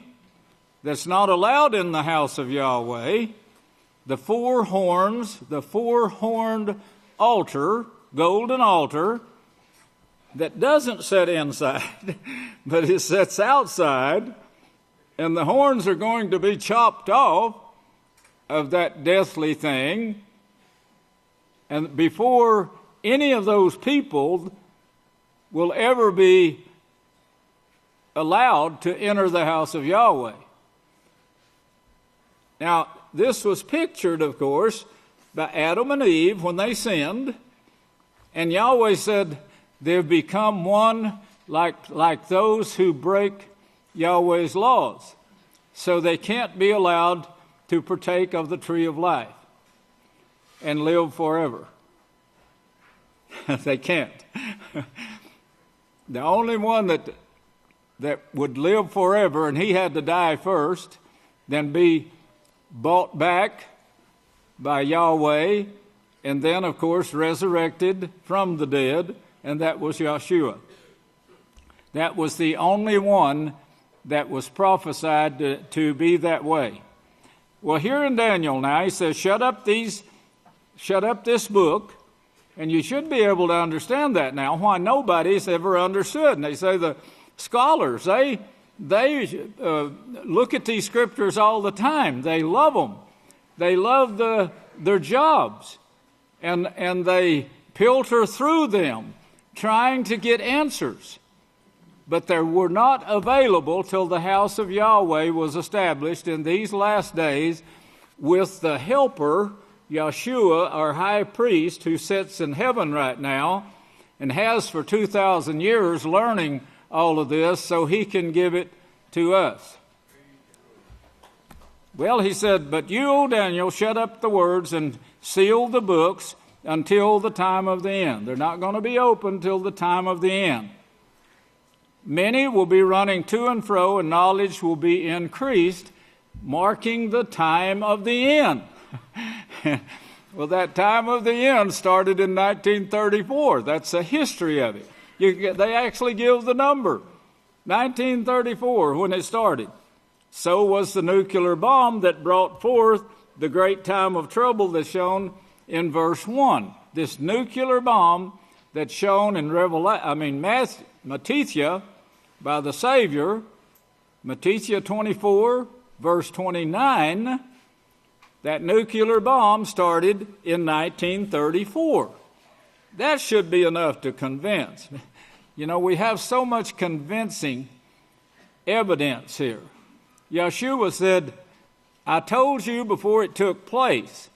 S11: that's not allowed in the house of Yahweh, the 4 horns, the 4-horned altar, golden altar, that doesn't sit inside, but it sits outside, and the horns are going to be chopped off of that deathly thing, and before any of those people will ever be allowed to enter the house of Yahweh. Now, this was pictured, of course, by Adam and Eve when they sinned. And Yahweh said, they've become one like those who break Yahweh's laws. So they can't be allowed to partake of the tree of life and live forever. They can't. The only one that would live forever, and he had to die first, then be bought back by Yahweh, and then, of course, resurrected from the dead, and that was Yahshua. That was the only one that was prophesied to be that way. Well, here in Daniel now, he says, shut up this book, and you should be able to understand that now, why nobody's ever understood. And they say the scholars, they look at these scriptures all the time. They love them. They love their jobs, and they filter through them, trying to get answers. But they were not available till the house of Yahweh was established in these last days with the helper, Yahshua, our high priest, who sits in heaven right now and has for 2,000 years learning all of this so he can give it to us. Well, he said, but you, O Daniel, shut up the words and seal the books until the time of the end. They're not going to be open till the time of the end. Many will be running to and fro, and knowledge will be increased, marking the time of the end. Well, that time of the end started in 1934. That's the history of it. They actually give the number, 1934, when it started. So was the nuclear bomb that brought forth the great time of trouble that's shown in verse 1. This nuclear bomb that's shown in Matthew by the Savior, Matthew 24, verse 29, that nuclear bomb started in 1934. That should be enough to convince. You know, we have so much convincing evidence here. Yahshua said, I told you before it took place,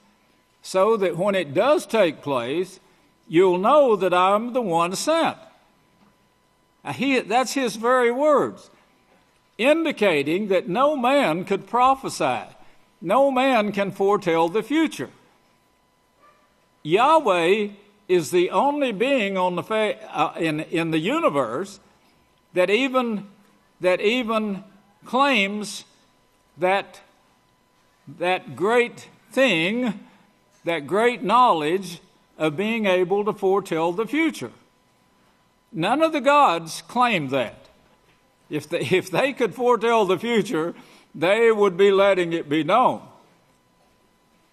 S11: so that when it does take place, you'll know that I'm the one sent. That's his very words, indicating that no man could prophesy. No man can foretell the future. Yahweh is the only being on in the universe that even claims that great thing, that great knowledge of being able to foretell the future. None of the gods claim that. If they could foretell the future, they would be letting it be known.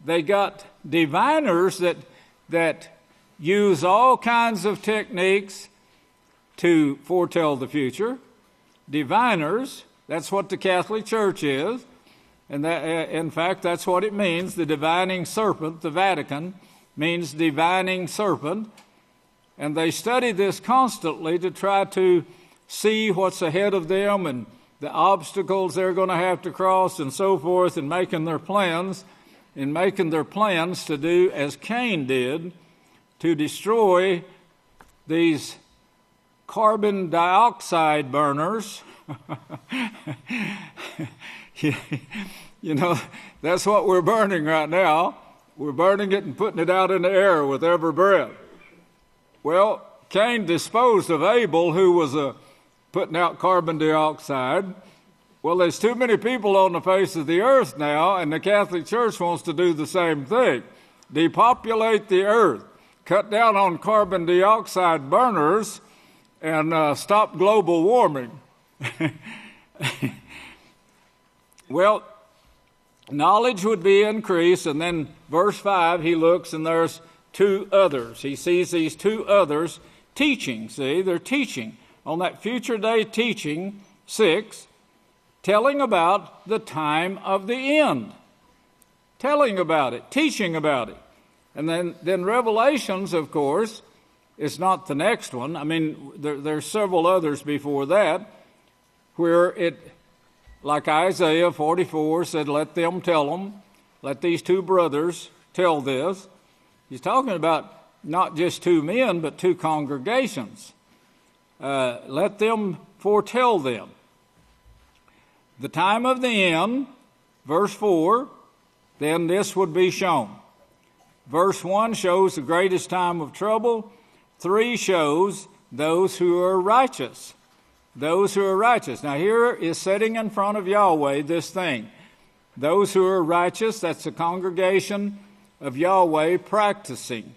S11: They got diviners that use all kinds of techniques to foretell the future. Diviners, that's what the Catholic Church is. And that, in fact, that's what it means. The divining serpent, the Vatican, means divining serpent. And they study this constantly to try to see what's ahead of them and the obstacles they're going to have to cross and so forth, and making their plans to do as Cain did, to destroy these carbon dioxide burners. You know, that's what we're burning right now. We're burning it and putting it out in the air with every breath. Well, Cain disposed of Abel, who was putting out carbon dioxide. Well, there's too many people on the face of the earth now, and the Catholic Church wants to do the same thing. Depopulate the earth, cut down on carbon dioxide burners, and stop global warming. Well, knowledge would be increased, and then verse 5, he looks and there's two others. He sees these two others teaching. See, they're teaching. On that future day teaching, 6, telling about the time of the end. Telling about it, teaching about it. And then Revelations, of course, is not the next one. I mean, there's several others before that, where it, like Isaiah 44 said, let them tell them. let these two brothers tell this. He's talking about not just two men, but two congregations. Let them foretell them the time of the end, verse 4, then this would be shown. Verse 1 shows the greatest time of trouble. 3 shows those who are righteous. Those who are righteous. Now here is setting in front of Yahweh this thing. Those who are righteous, that's the congregation of Yahweh practicing.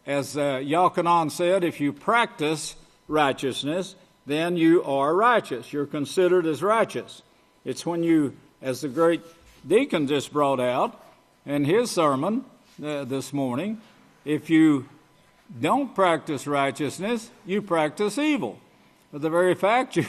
S11: As Yahchanan said, if you practice righteousness, then you are righteous. You're considered as righteous. It's when you, as the great Deacon just brought out in his sermon this morning, if you don't practice righteousness, you practice evil. But the very fact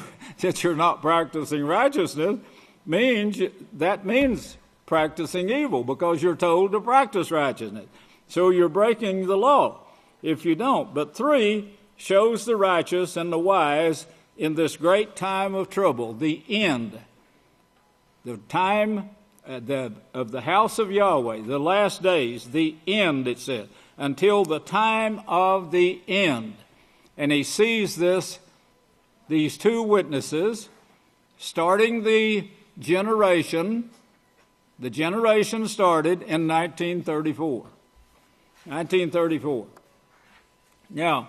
S11: that you're not practicing righteousness means practicing evil, because you're told to practice righteousness. So you're breaking the law if you don't. But 3 shows the righteous and the wise in this great time of trouble, the end, the time of the house of Yahweh, the last days, the end, it says, until the time of the end. And he sees these two witnesses starting the generation. The generation started in 1934. 1934. Now,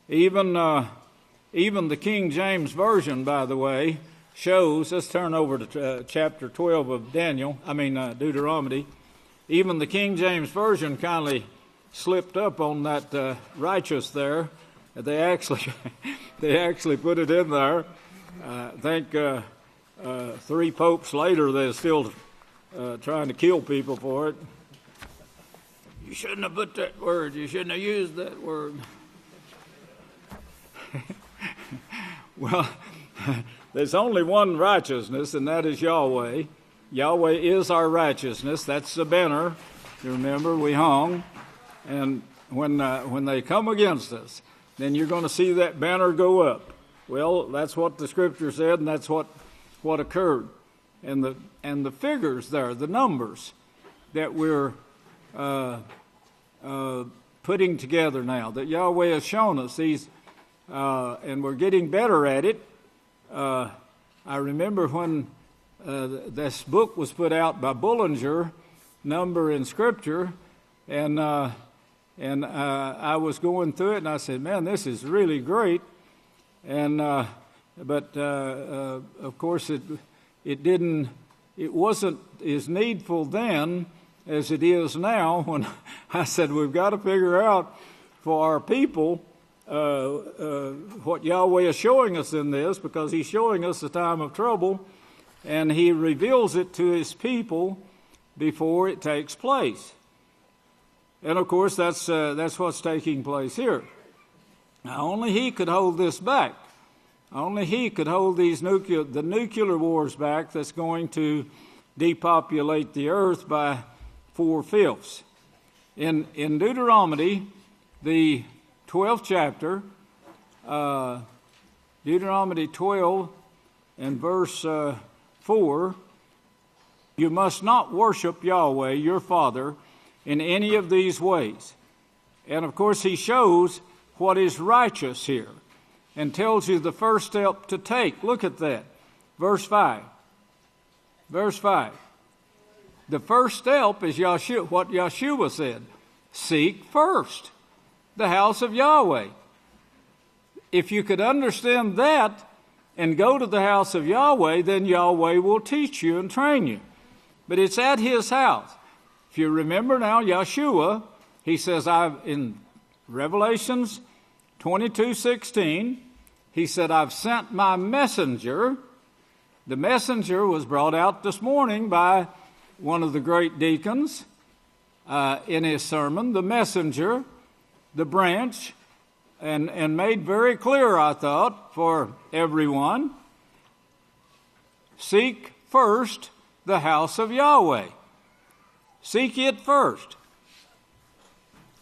S11: even the King James Version, by the way, shows, let's turn over to chapter 12 of Deuteronomy. Even the King James Version kindly slipped up on that righteous there. They actually put it in there. I think 3 popes later, they're still trying to kill people for it. You shouldn't have put that word. You shouldn't have used that word. Well, there's only one righteousness, and that is Yahweh. Yahweh is our righteousness. That's the banner. You remember, we hung. And when they come against us, then you're going to see that banner go up. Well, that's what the Scripture said, and that's what occurred. And the figures there, the numbers that we're putting together now, that Yahweh has shown us these, and we're getting better at it. I remember when this book was put out by Bullinger, Number in Scripture, and I was going through it, and I said, "Man, this is really great." And but of course, it wasn't as needful then as it is now. When I said we've got to figure out for our people what Yahweh is showing us in this, because He's showing us the time of trouble, and He reveals it to His people before it takes place. And of course, that's what's taking place here. Now, only He could hold this back. Only He could hold the nuclear wars back that's going to depopulate the earth by 4/5. In Deuteronomy, the 12th chapter, Deuteronomy 12 and verse 4, you must not worship Yahweh, your Father, in any of these ways. And of course, He shows what is righteous here and tells you the first step to take. Look at that. Verse 5. Verse 5. The first step is what Yahshua said. Seek first the house of Yahweh. If you could understand that and go to the house of Yahweh, then Yahweh will teach you and train you. But it's at His house. If you remember now, Yahshua, He says, in Revelations 22:16, He said, I've sent my messenger. The messenger was brought out this morning by one of the great deacons in his sermon. The messenger, the branch, and made very clear, I thought, for everyone. Seek first the house of Yahweh. Seek it first.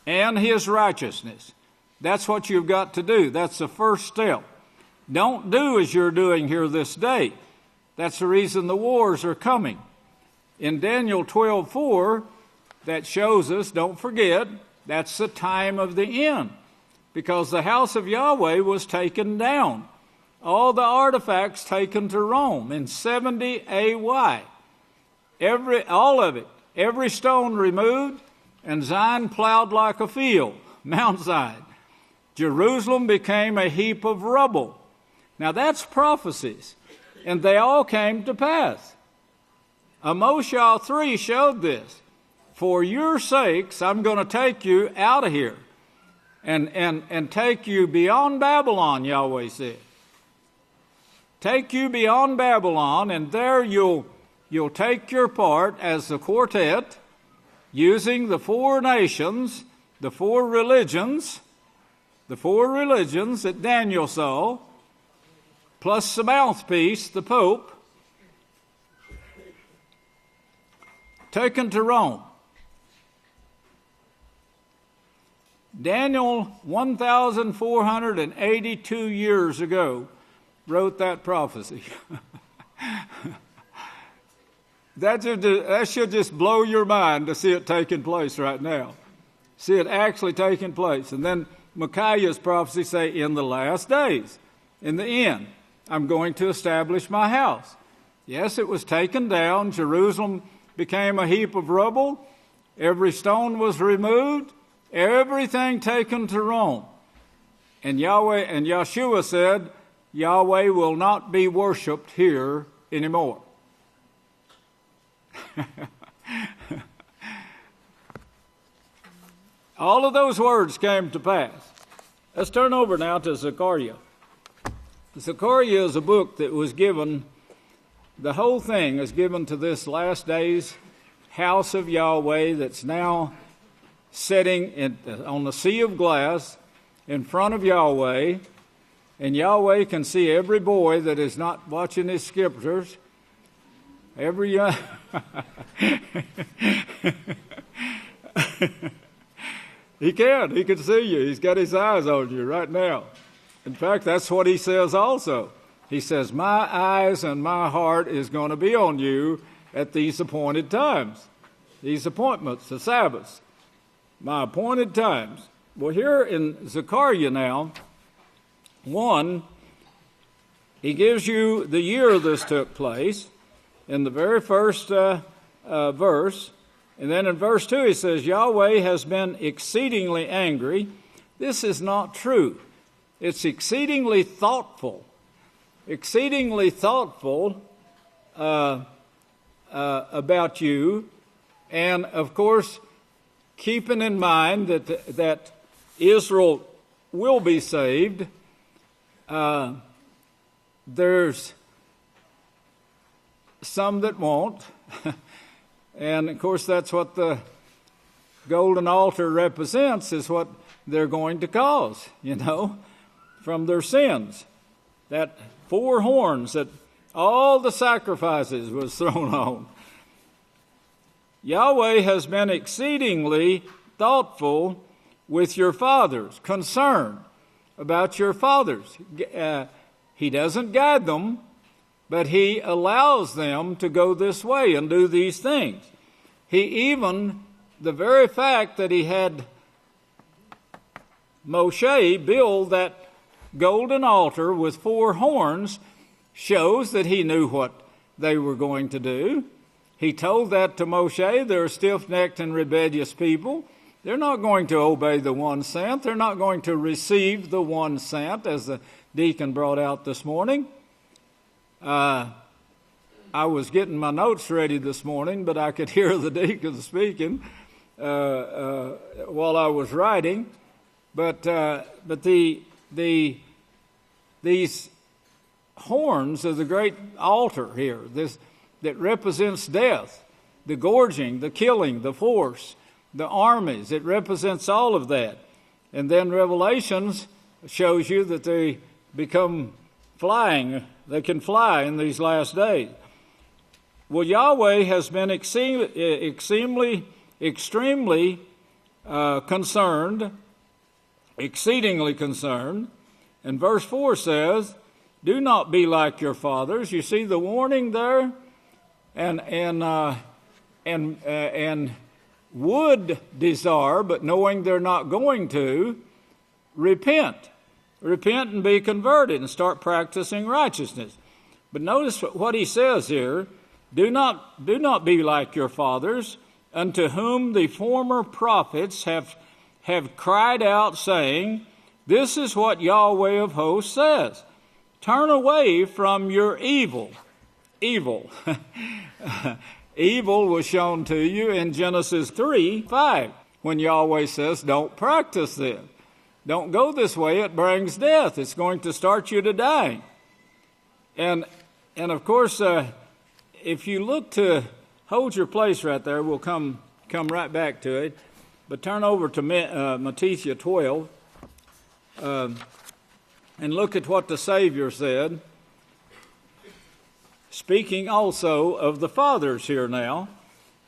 S11: And His righteousness. That's what you've got to do. That's the first step. Don't do as you're doing here this day. That's the reason the wars are coming. In Daniel 12:4, that shows us, don't forget, that's the time of the end, because the house of Yahweh was taken down. All the artifacts taken to Rome in 70 AY. All of it. Every stone removed, and Zion plowed like a field, Mount Zion. Jerusalem became a heap of rubble. Now that's prophecies, and they all came to pass. Amos 3 showed this. For your sakes, I'm going to take you out of here and take you beyond Babylon, Yahweh said. Take you beyond Babylon, and there you'll take your part as the quartet, using the four nations, the four religions that Daniel saw, plus the mouthpiece, the Pope, taken to Rome. Daniel, 1,482 years ago, wrote that prophecy. That should just blow your mind to see it taking place right now. See it actually taking place. And then Micaiah's prophecy say, in the last days, in the end, I'm going to establish my house. Yes, it was taken down. Jerusalem became a heap of rubble. Every stone was removed. Everything taken to Rome. And Yahshua said, Yahweh will not be worshipped here anymore. All of those words came to pass. Let's turn over now to Zechariah. Zechariah is a book that was given, the whole thing is given to this last days house of Yahweh that's now sitting on the sea of glass in front of Yahweh. And Yahweh can see every boy that is not watching his scriptures. Every young... He can see you. He's got his eyes on you right now. In fact, that's what he says also. He says, my eyes and my heart is going to be on you at these appointed times. These appointments, the Sabbaths. My appointed times. Well, here in Zechariah now, 1, he gives you the year this took place in the very first verse. And then in verse 2 he says, Yahweh has been exceedingly angry. This is not true. It's exceedingly thoughtful. Exceedingly thoughtful about you. And, of course, keeping in mind that Israel will be saved, there's some that won't. And, of course, that's what the golden altar represents, is what they're going to cause, from their sins. That 4 horns that all the sacrifices was thrown on. Yahweh has been exceedingly thoughtful with your fathers, concerned about your fathers. He doesn't guide them, but he allows them to go this way and do these things. The very fact that he had Moshe build that golden altar with 4 horns shows that he knew what they were going to do. He told that to Moshe. They're stiff-necked and rebellious people. They're not going to obey the one sent. They're not going to receive the one sent, as the deacon brought out this morning. I was getting my notes ready this morning, but I could hear the deacon speaking while I was writing. But these horns of the great altar here, that represents death, the gorging, the killing, the force, the armies. It represents all of that. And then Revelations shows you that they become flying. They can fly in these last days. Well, Yahweh has been extremely concerned, exceedingly concerned. And verse 4 says, do not be like your fathers. You see the warning there? And and would desire, but knowing they're not going to, repent. Repent and be converted and start practicing righteousness. But notice what he says here. Do not be like your fathers, unto whom the former prophets have cried out, saying, This is what Yahweh of hosts says. Turn away from your evil. Evil. Evil was shown to you in Genesis 3:5, when Yahweh says, don't practice this. Don't go this way, it brings death. It's going to start you to die. And of course, if you look to, hold your place right there, we'll come right back to it. But turn over to Matthew 12 and look at what the Savior said. Speaking also of the fathers here now.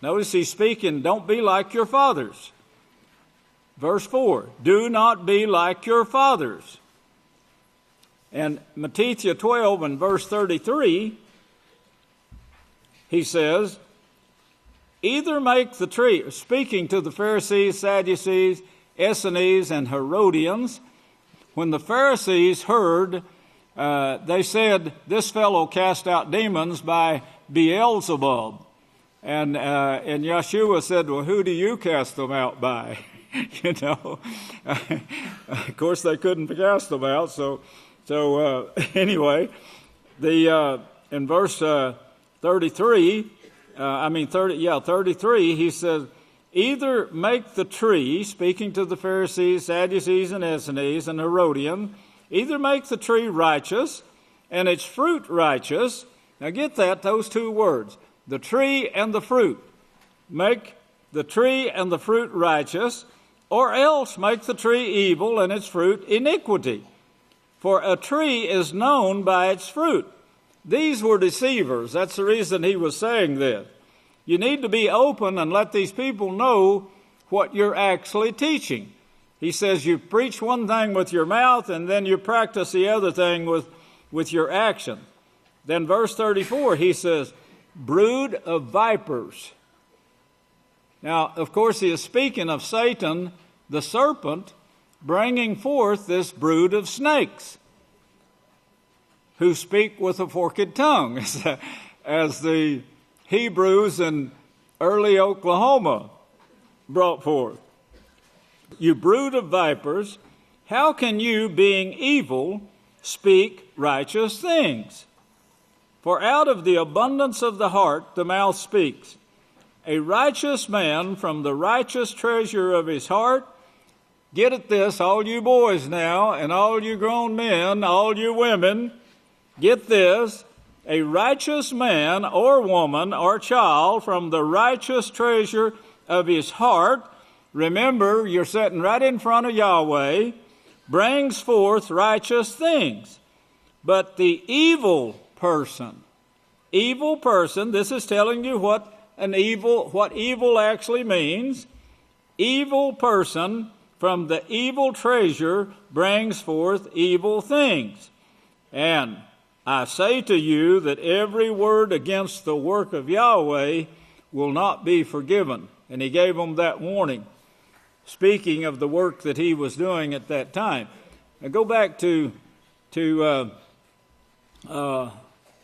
S11: Notice he's speaking, don't be like your fathers. Verse 4, do not be like your fathers. And Matthew 12 and verse 33, he says, either make the tree, speaking to the Pharisees, Sadducees, Essenes, and Herodians, when the Pharisees heard, they said, this fellow cast out demons by Beelzebub. And Yahshua said, well, who do you cast them out by? You know, of course they couldn't cast them out. So anyway, in verse 33, 33, he says, either make the tree, speaking to the Pharisees, Sadducees, and Essenes, and Herodians, either make the tree righteous and its fruit righteous. Now get that, those two words, the tree and the fruit. Make the tree and the fruit righteous, or else make the tree evil and its fruit iniquity. For a tree is known by its fruit. These were deceivers. That's the reason he was saying this. You need to be open and let these people know what you're actually teaching. He says you preach one thing with your mouth and then you practice the other thing with your action. Then verse 34, he says, brood of vipers. Now, of course, he is speaking of Satan, the serpent, bringing forth this brood of snakes who speak with a forked tongue, as the Hebrews in early Oklahoma brought forth. You brood of vipers, how can you, being evil, speak righteous things? For out of the abundance of the heart the mouth speaks. A righteous man from the righteous treasure of his heart. Get at this, all you boys now, and all you grown men, all you women. Get this. A righteous man or woman or child from the righteous treasure of his heart. Remember, you're sitting right in front of Yahweh. Brings forth righteous things. But the evil person, this is telling you what evil actually means. Evil person from the evil treasure brings forth evil things. And I say to you that every word against the work of Yahweh will not be forgiven. And he gave them that warning, speaking of the work that he was doing at that time. Now go back to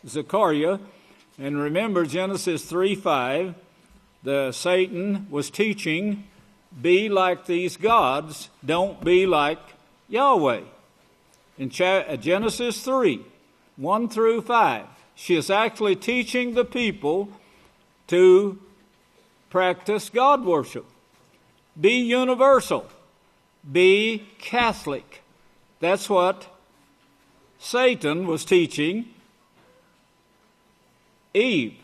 S11: Zechariah. And remember Genesis 3:5, Satan was teaching, be like these gods, don't be like Yahweh. In Genesis 3:1-5, she is actually teaching the people to practice God worship. Be universal. Be Catholic. That's what Satan was teaching Eve.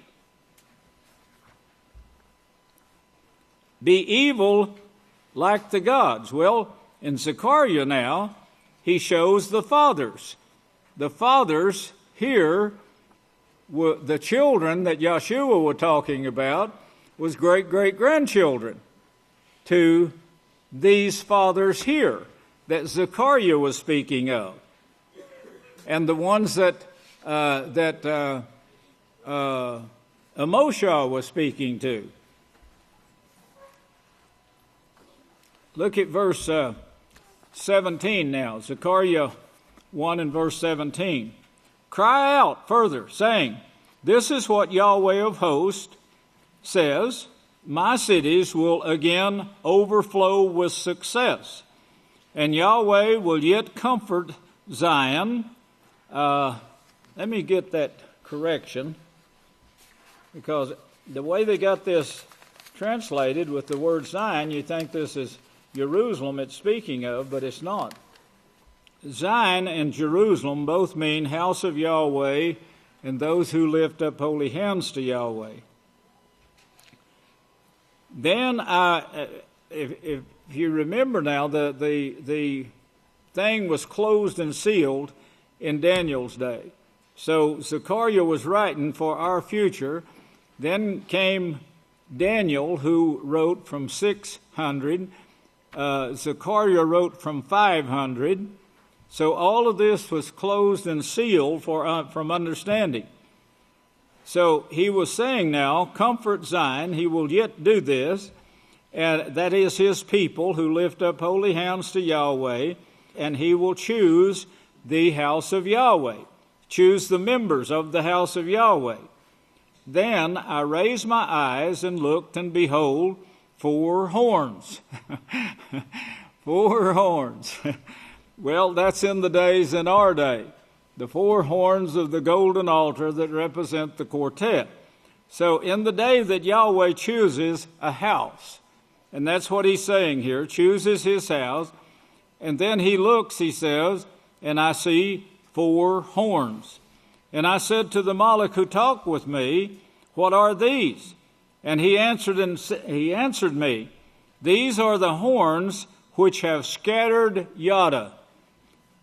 S11: Be evil like the gods. Well, in Zechariah now, he shows the fathers. The fathers here, the children that Yahshua was talking about, was great-great-grandchildren to these fathers here that Zechariah was speaking of. And the ones that Moshe was speaking to. Look at verse 17 now. Zechariah 1 and verse 17. Cry out further, saying, this is what Yahweh of hosts says, my cities will again overflow with success, and Yahweh will yet comfort Zion. Let me get that correction, because the way they got this translated with the word Zion, you think this is Jerusalem it's speaking of, but it's not. Zion and Jerusalem both mean house of Yahweh and those who lift up holy hands to Yahweh. Then, if you remember now, the thing was closed and sealed in Daniel's day. So Zechariah was writing for our future. Then came Daniel, who wrote from 600. Zechariah wrote from 500. So all of this was closed and sealed from understanding. So he was saying now, comfort Zion, he will yet do this, and that is his people who lift up holy hands to Yahweh, and he will choose the house of Yahweh, choose the members of the house of Yahweh. Then I raised my eyes and looked, and behold, 4 horns. 4 horns. Well, that's in the days in our day. The 4 horns of the golden altar that represent the quartet. So in the day that Yahweh chooses a house, and that's what he's saying here, chooses his house, and then he looks, he says, and I see 4 horns. And I said to the Malach who talked with me, what are these? And he answered me, these are the horns which have scattered Yada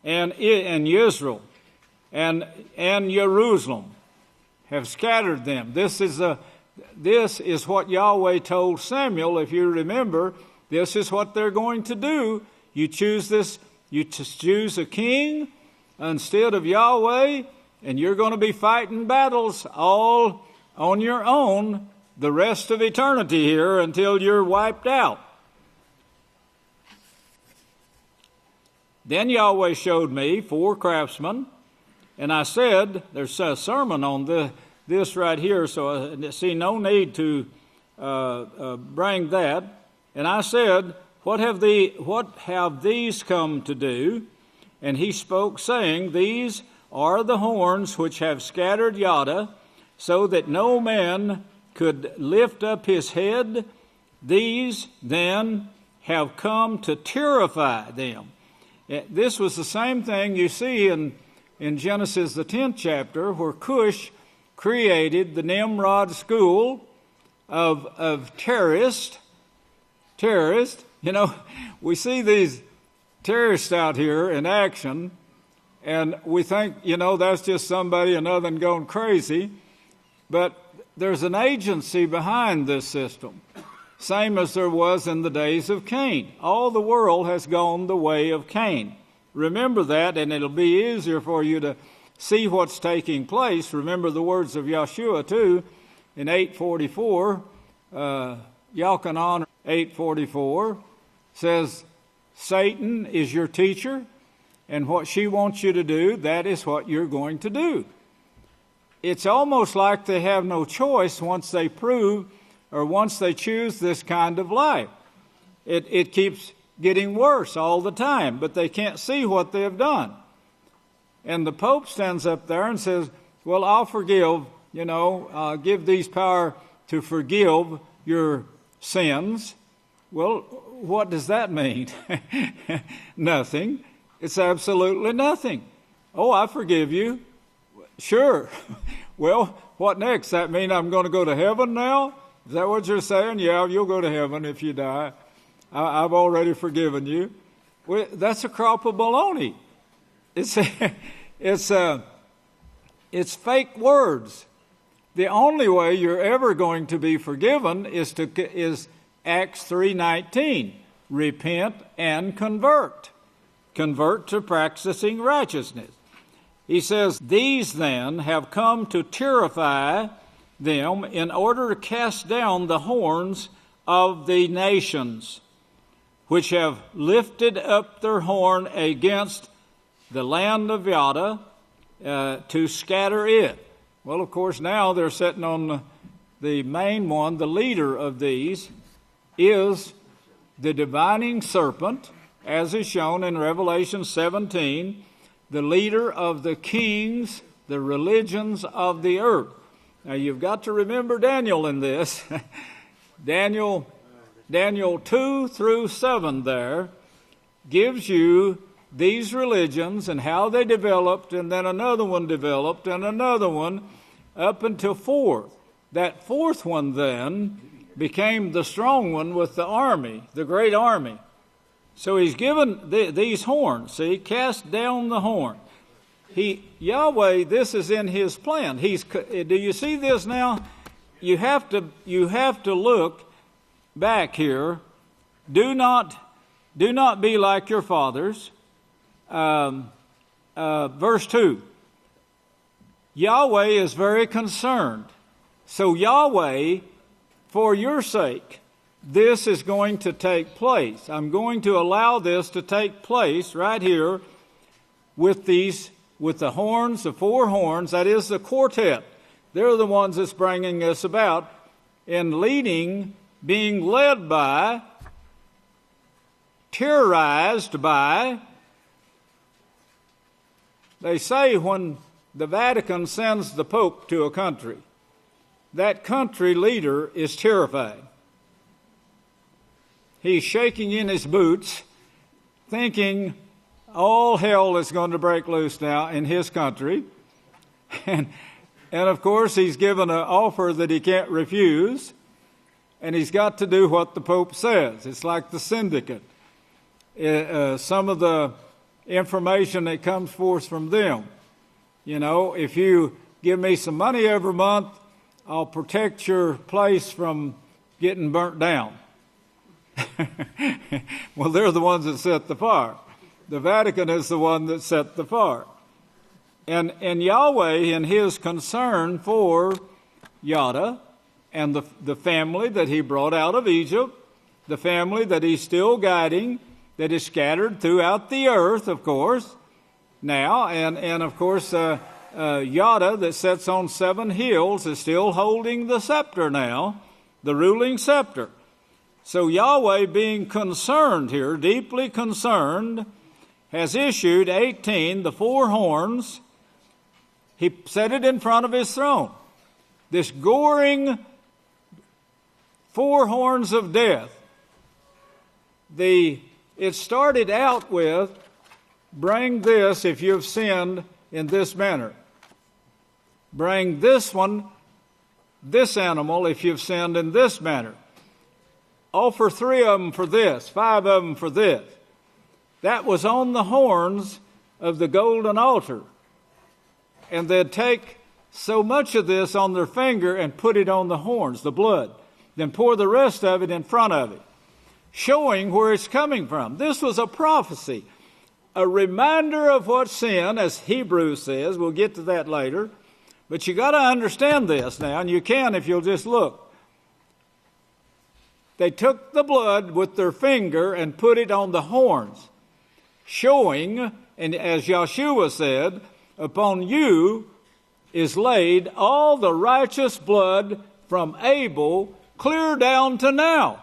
S11: and Yisrayl and Jerusalem, have scattered them. This is what Yahweh told Samuel. If you remember, this is what they're going to do. You choose this. You choose a king instead of Yahweh, and you're going to be fighting battles all on your own the rest of eternity here until you're wiped out. Then Yahweh showed me 4 craftsmen, and I said, there's a sermon on this right here, so I see no need to bring that. And I said, what have these come to do? And he spoke, saying, these are the horns which have scattered Yada, so that no man could lift up his head. These then have come to terrify them. This was the same thing you see in Genesis, the 10th chapter, where Cush created the Nimrod school of terrorists. You know, we see these terrorists out here in action, and we think, you know, that's just somebody, another going crazy. But there's an agency behind this system, same as there was in the days of Cain. All the world has gone the way of Cain. Remember that, and it'll be easier for you to see what's taking place. Remember the words of Yahshua, too, in 8:44. Yahchanan 8:44 says, Satan is your teacher, and what she wants you to do, that is what you're going to do. It's almost like they have no choice once they choose this kind of life. It keeps getting worse all the time, but they can't see what they have done. And the Pope stands up there and says, well, I'll forgive, give these power to forgive your sins. Well, what does that mean? Nothing. It's absolutely nothing. Oh, I forgive you. Sure. Well, what next? That mean I'm going to go to heaven now? Is that what you're saying? Yeah, you'll go to heaven if you die. I've already forgiven you. Well, that's a crop of baloney. It's fake words. The only way you're ever going to be forgiven is Acts 3:19. Repent and convert. Convert to practicing righteousness. He says, these then have come to terrify them in order to cast down the horns of the nations, which have lifted up their horn against the land of Yada to scatter it. Well, of course, now they're sitting on the main one. The leader of these is the divining serpent, as is shown in Revelation 17, the leader of the kings, the religions of the earth. Now, you've got to remember Daniel in this. Daniel 2 through 7 there gives you these religions and how they developed, and then another one developed, and another one, up until 4. That fourth one then became the strong one with the army, the great army. So he's given these horns. See, cast down the horn. Yahweh, this is in his plan. Do you see this now? You have to look back here. Do not be like your fathers. Verse 2. Yahweh is very concerned. So Yahweh, for your sake, this is going to take place. I'm going to allow this to take place right here with the horns, the 4 horns, that is the quartet. They're the ones that's bringing us about in leading, being led by, terrorized by. They say when the Vatican sends the Pope to a country, that country leader is terrified. He's shaking in his boots, thinking all hell is going to break loose now in his country. And of course, he's given an offer that he can't refuse, and he's got to do what the Pope says. It's like the syndicate. Some of the information that comes forth from them. You know, if you give me some money every month, I'll protect your place from getting burnt down. Well, they're the ones that set the fire. The Vatican is the one that set the fire. And Yahweh, in his concern for Yada and the family that he brought out of Egypt, the family that he's still guiding, that is scattered throughout the earth, of course, now, and of course, Yada that sits on 7 hills is still holding the scepter now, the ruling scepter. So Yahweh, being concerned here, deeply concerned, has issued 18, the 4 horns. He set it in front of his throne. This goring 4 horns of death. It started out with, bring this if you've sinned in this manner. Bring this one, this animal, if you've sinned in this manner. Offer 3 of them for this, 5 of them for this. That was on the horns of the golden altar. And they'd take so much of this on their finger and put it on the horns, the blood. Then pour the rest of it in front of it, showing where it's coming from. This was a prophecy, a reminder of what sin, as Hebrews says. We'll get to that later. But you got to understand this now, and you can if you'll just look. They took the blood with their finger and put it on the horns, showing, and as Yahshua said, upon you is laid all the righteous blood from Abel clear down to now.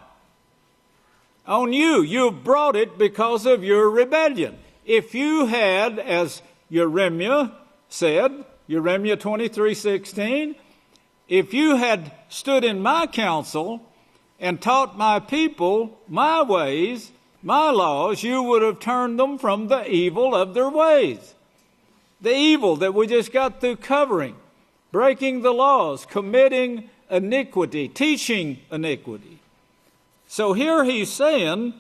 S11: On you. You brought it because of your rebellion. If you had, as Jeremiah said, Jeremiah 23:16, if you had stood in my counsel and taught my people my ways, my laws, you would have turned them from the evil of their ways. The evil that we just got through covering, breaking the laws, committing iniquity, teaching iniquity. So here he's saying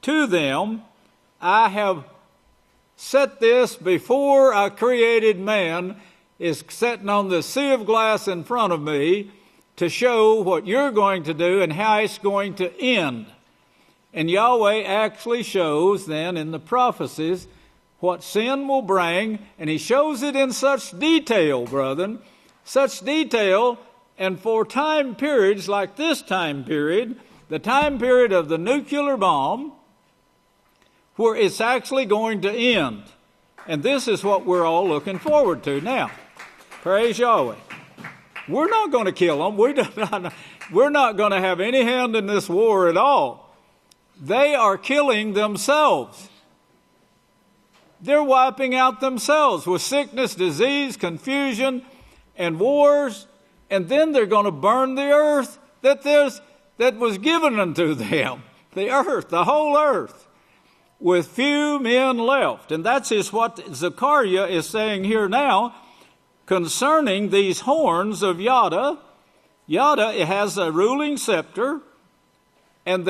S11: to them, I have set this before I created man, is sitting on the sea of glass in front of me to show what you're going to do and how it's going to end. And Yahweh actually shows then in the prophecies what sin will bring, and he shows it in such detail, brethren, such detail, and for time periods like this time period, the time period of the nuclear bomb, where it's actually going to end. And this is what we're all looking forward to now. Praise Yahweh. We're not going to kill them. We're not going to have any hand in this war at all. They are killing themselves. They're wiping out themselves with sickness, disease, confusion, and wars. And then they're going to burn the earth that was given unto them. The earth, the whole earth, with few men left. And that's what Zechariah is saying here now concerning these horns of Yada. Yada has a ruling scepter, and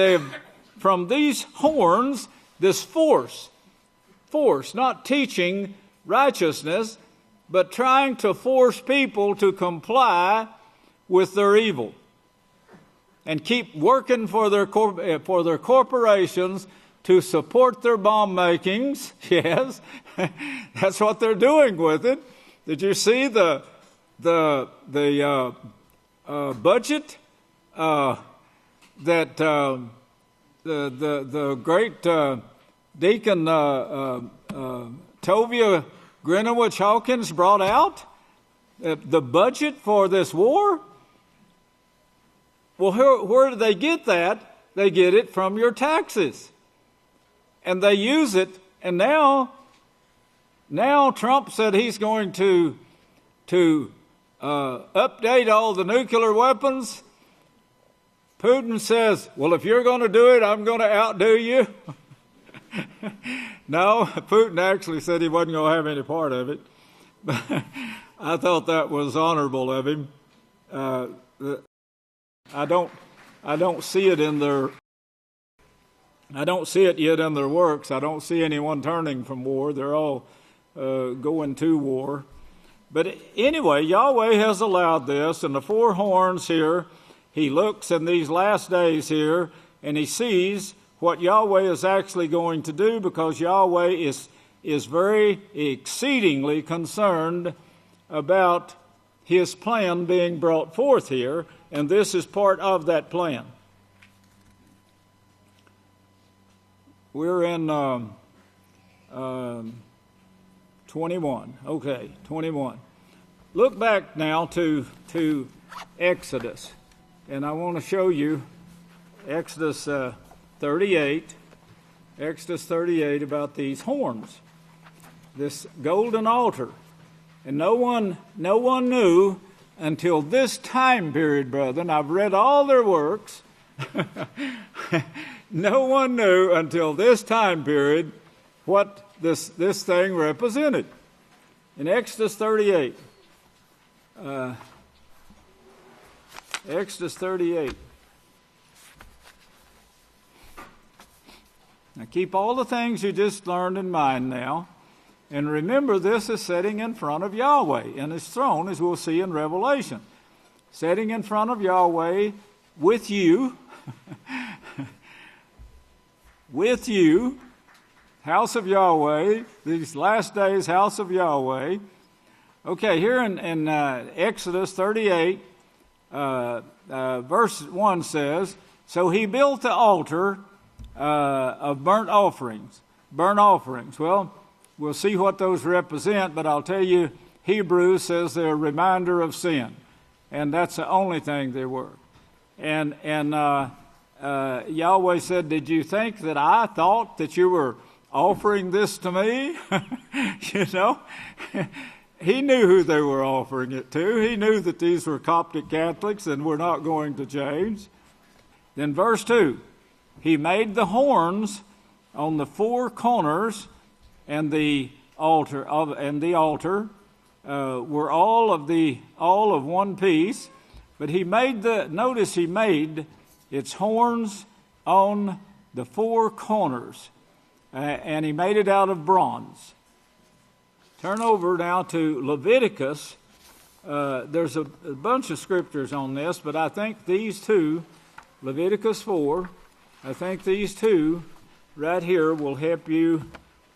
S11: from these horns, this force, not teaching righteousness, but trying to force people to comply with their evil and keep working for their corporations to support their bomb makings. Yes, that's what they're doing with it. Did you see the budget that the great Deacon Tovia Greenwich Hawkins brought out? The budget for this war? Well, where do they get that? They get it from your taxes. And they use it, and now Trump said he's going to update all the nuclear weapons. Putin says, well, if you're going to do it, I'm going to outdo you. No, Putin actually said he wasn't going to have any part of it. I thought that was honorable of him. I don't see it in their. I don't see it yet in their works. I don't see anyone turning from war. They're all going to war. But anyway, Yahweh has allowed this, and the four horns here, he looks in these last days here, and he sees what Yahweh is actually going to do, because Yahweh is very exceedingly concerned about his plan being brought forth here, and this is part of that plan. We're in 21. Okay, 21. Look back now to Exodus, and I want to show you Exodus 38. Exodus 38 about these horns, this golden altar, and no one knew until this time period, brethren. I've read all their works. No one knew until this time period what this thing represented. In Exodus 38, Exodus 38. Now keep all the things you just learned in mind now. And remember, this is sitting in front of Yahweh and his throne, as we'll see in Revelation. Sitting in front of Yahweh with you. With you, house of Yahweh, these last days, house of Yahweh. Okay, here in Exodus 38, verse 1 says, so he built the altar of burnt offerings. Well, we'll see what those represent, but I'll tell you, Hebrews says they're a reminder of sin, and that's the only thing they were. And Yahweh said, did you think that I thought that you were offering this to me? You know, he knew who they were offering it to. He knew that these were Coptic Catholics and were not going to change. Then verse 2, he made the horns on the four corners, and the altar were all of one piece. But he made its horns on the four corners, and he made it out of bronze. Turn over now to Leviticus. There's a bunch of scriptures on this, but I think these two, Leviticus 4, I think these two right here will help you,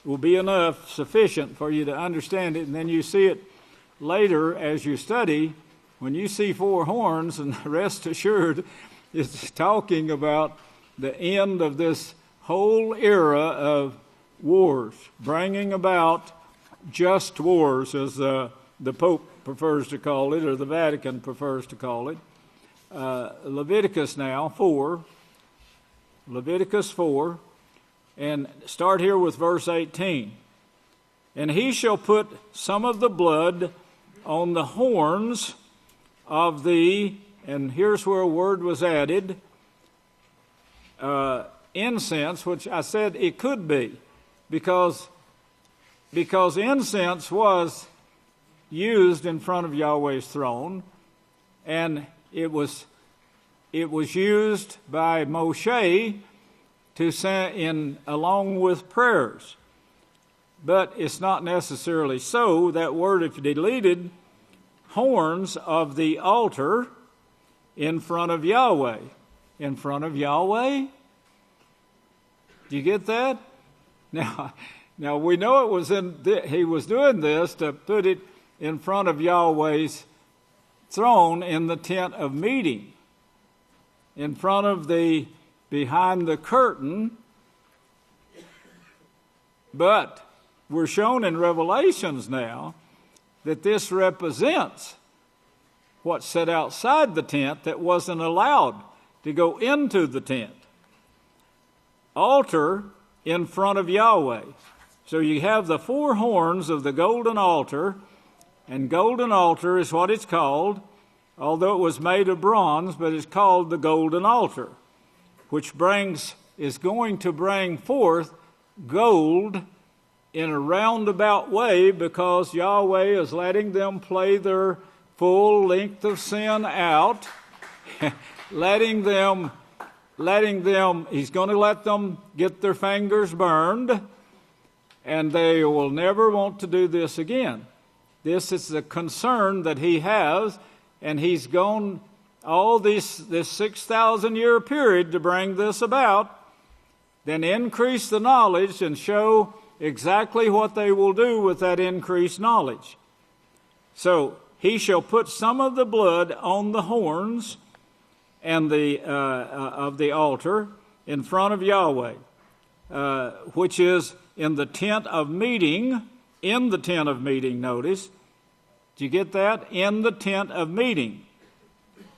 S11: will be sufficient for you to understand it, and then you see it later as you study. When you see four horns, and rest assured, it's talking about the end of this whole era wars, bringing about just wars, as the Pope prefers to call it, or the Vatican prefers to call it. Leviticus 4, and start here with verse 18. And he shall put some of the blood on the horns of the, and here's where a word was added, incense, which I said it could be, because incense was used in front of Yahweh's throne, and it was used by Moshe to send in along with prayers. But it's not necessarily so. That word, if deleted, horns of the altar in front of Yahweh. In front of Yahweh? Do you get that? Now we know it was he was doing this to put it in front of Yahweh's throne in the tent of meeting, in front of behind the curtain. But we're shown in Revelations now that this represents what's set outside the tent that wasn't allowed to go into the tent. Altar in front of Yahweh. So you have the four horns of the golden altar, and golden altar is what it's called, although it was made of bronze, but it's called the golden altar, which is going to bring forth gold in a roundabout way, because Yahweh is letting them play their full length of sin out, letting them, he's going to let them get their fingers burned, and they will never want to do this again. This is the concern that he has, and he's gone all this 6,000-year period to bring this about, then increase the knowledge and show exactly what they will do with that increased knowledge. So he shall put some of the blood on the horns and of the altar in front of Yahweh, which is in the tent of meeting. In the tent of meeting, notice. Do you get that? In the tent of meeting.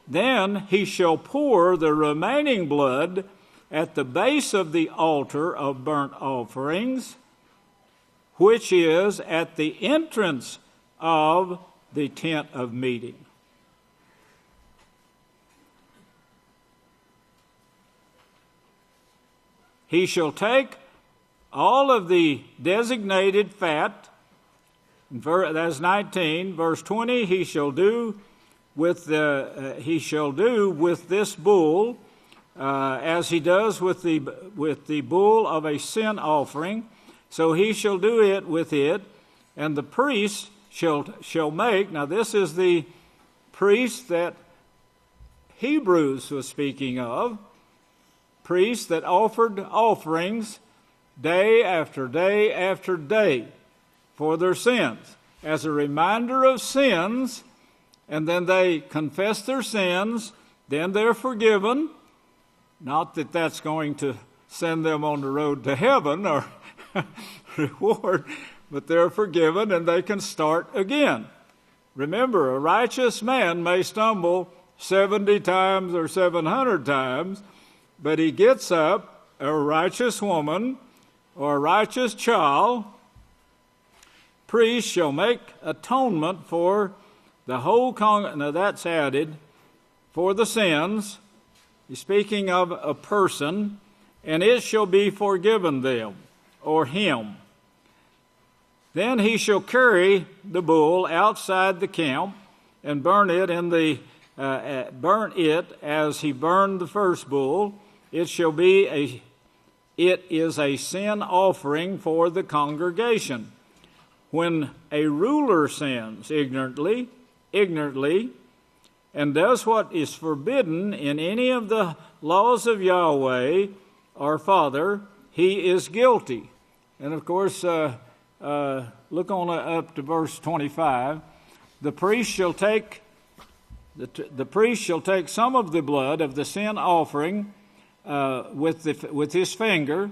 S11: Then he shall pour the remaining blood at the base of the altar of burnt offerings, which is at the entrance of the tent of meeting. He shall take all of the designated fat, that's 19, verse 20, he shall do with this bull, as he does with the bull of a sin offering. So he shall do it with it, and the priest shall make. Now this is the priest that Hebrews was speaking of, priests that offered offerings day after day after day for their sins, as a reminder of sins, and then they confess their sins, then they're forgiven. Not that that's going to send them on the road to heaven or reward, but they're forgiven and they can start again. Remember, a righteous man may stumble 70 times or 700 times, but he gets up, a righteous woman or a righteous child. Priest shall make atonement for the whole congregation. Now that's added for the sins. He's speaking of a person, and it shall be forgiven them or him. Then he shall carry the bull outside the camp and burn it as he burned the first bull. It is a sin offering for the congregation. When a ruler sins ignorantly, and does what is forbidden in any of the laws of Yahweh, our Father, he is guilty. And of course, look on up to verse 25. The priest shall take some of the blood of the sin offering with his finger,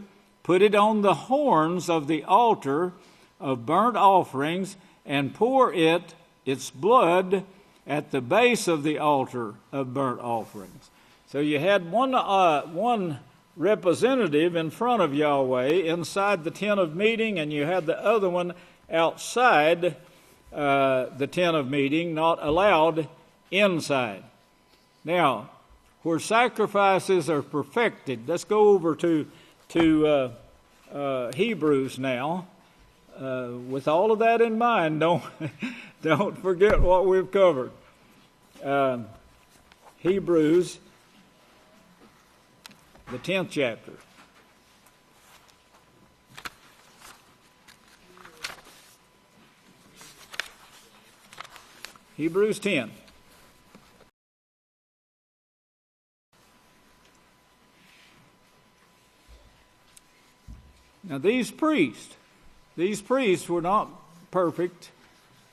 S11: put it on the horns of the altar of burnt offerings, and pour its blood at the base of the altar of burnt offerings. So you had one representative in front of Yahweh inside the tent of meeting, and you had the other one outside the tent of meeting, not allowed inside. Now, where sacrifices are perfected, let's go over to Hebrews now. With all of that in mind, don't forget what we've covered. Hebrews, the 10th chapter. Hebrews 10. Now these priests were not perfect,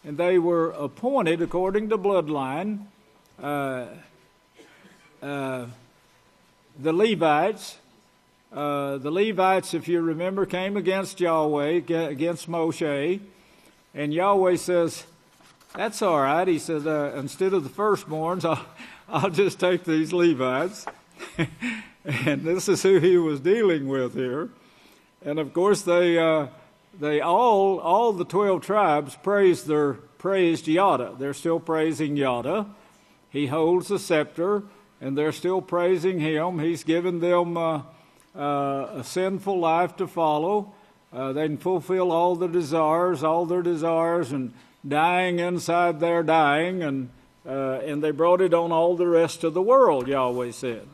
S11: and they were appointed according to bloodline. The Levites, if you remember, came against Yahweh, against Moshe, and Yahweh says, "That's all right." He says, "Instead of the firstborns, I'll just take these Levites," and this is who he was dealing with here. And of course, they all the 12 tribes praised Yahweh. They're still praising Yahweh. He holds the scepter, and they're still praising him. He's given them a sinful life to follow. They can fulfill all their desires, and dying inside their dying, and they brought it on all the rest of the world, Yahweh said.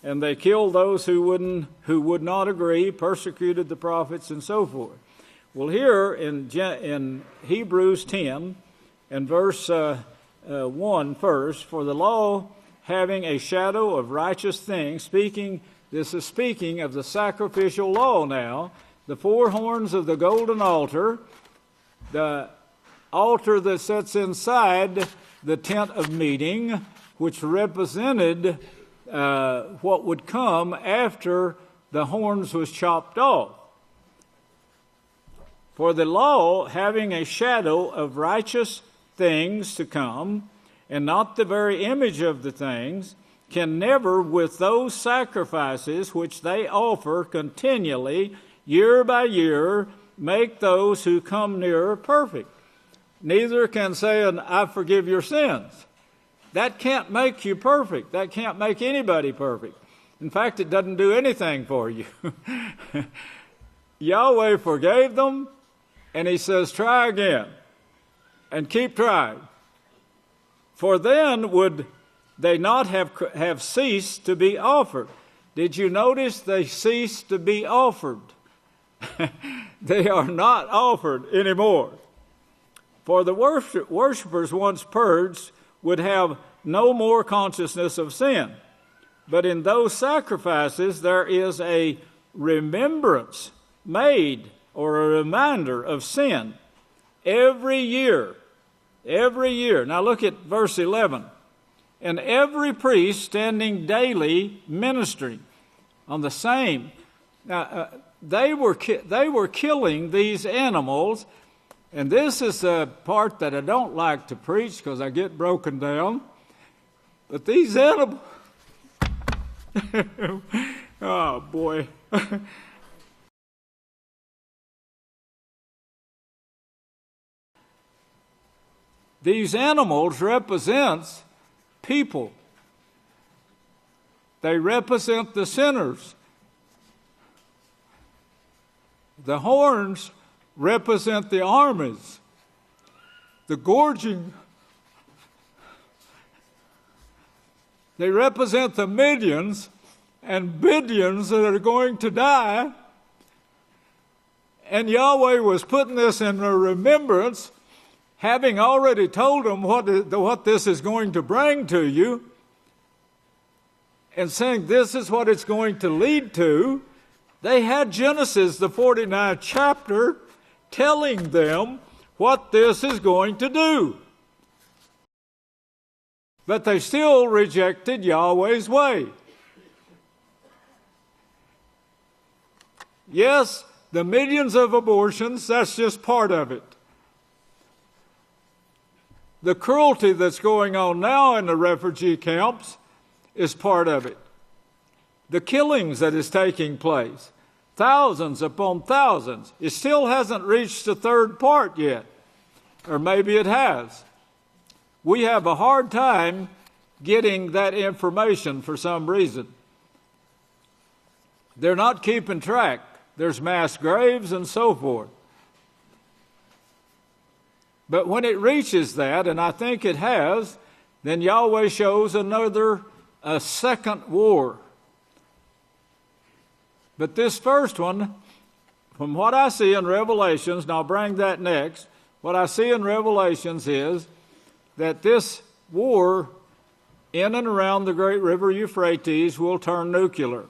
S11: And they killed those who would not agree, persecuted the prophets, and so forth. Well, here in Hebrews 10 and verse 1 first, for the law having a shadow of righteous things, this is speaking of the sacrificial law now, the four horns of the golden altar, the altar that sits inside the tent of meeting, which represented what would come after the horns was chopped off. For the law, having a shadow of righteous things to come, and not the very image of the things, can never, with those sacrifices which they offer continually, year by year, make those who come nearer perfect. Neither can saying, "I forgive your sins." That can't make you perfect. That can't make anybody perfect. In fact, it doesn't do anything for you. Yahweh forgave them, and he says, try again, and keep trying. For then would they not have ceased to be offered. Did you notice they ceased to be offered? They are not offered anymore. For the worshipers once purged would have no more consciousness of sin. But in those sacrifices there is a remembrance made, or a reminder of sin, every year. Every year. Now look at verse 11. And every priest standing daily ministering on the same. Now they were killing these animals, and this is the part that I don't like to preach because I get broken down. But these animals, oh boy. These animals represent people. They represent the sinners. The horns represent the armies. The gorging, they represent the millions and billions that are going to die. And Yahweh was putting this in a remembrance, having already told them what this is going to bring to you, and saying this is what it's going to lead to. They had Genesis, the 49th chapter, telling them what this is going to do. But they still rejected Yahweh's way. Yes, the millions of abortions, that's just part of it. The cruelty that's going on now in the refugee camps is part of it. The killings that is taking place, thousands upon thousands, it still hasn't reached the third part yet. Or maybe it has. We have a hard time getting that information for some reason. They're not keeping track. There's mass graves and so forth. But when it reaches that, and I think it has, then Yahweh shows a second war. But this first one, from what I see in Revelations, and I'll bring that next, what I see in Revelations is that this war in and around the great river Euphrates will turn nuclear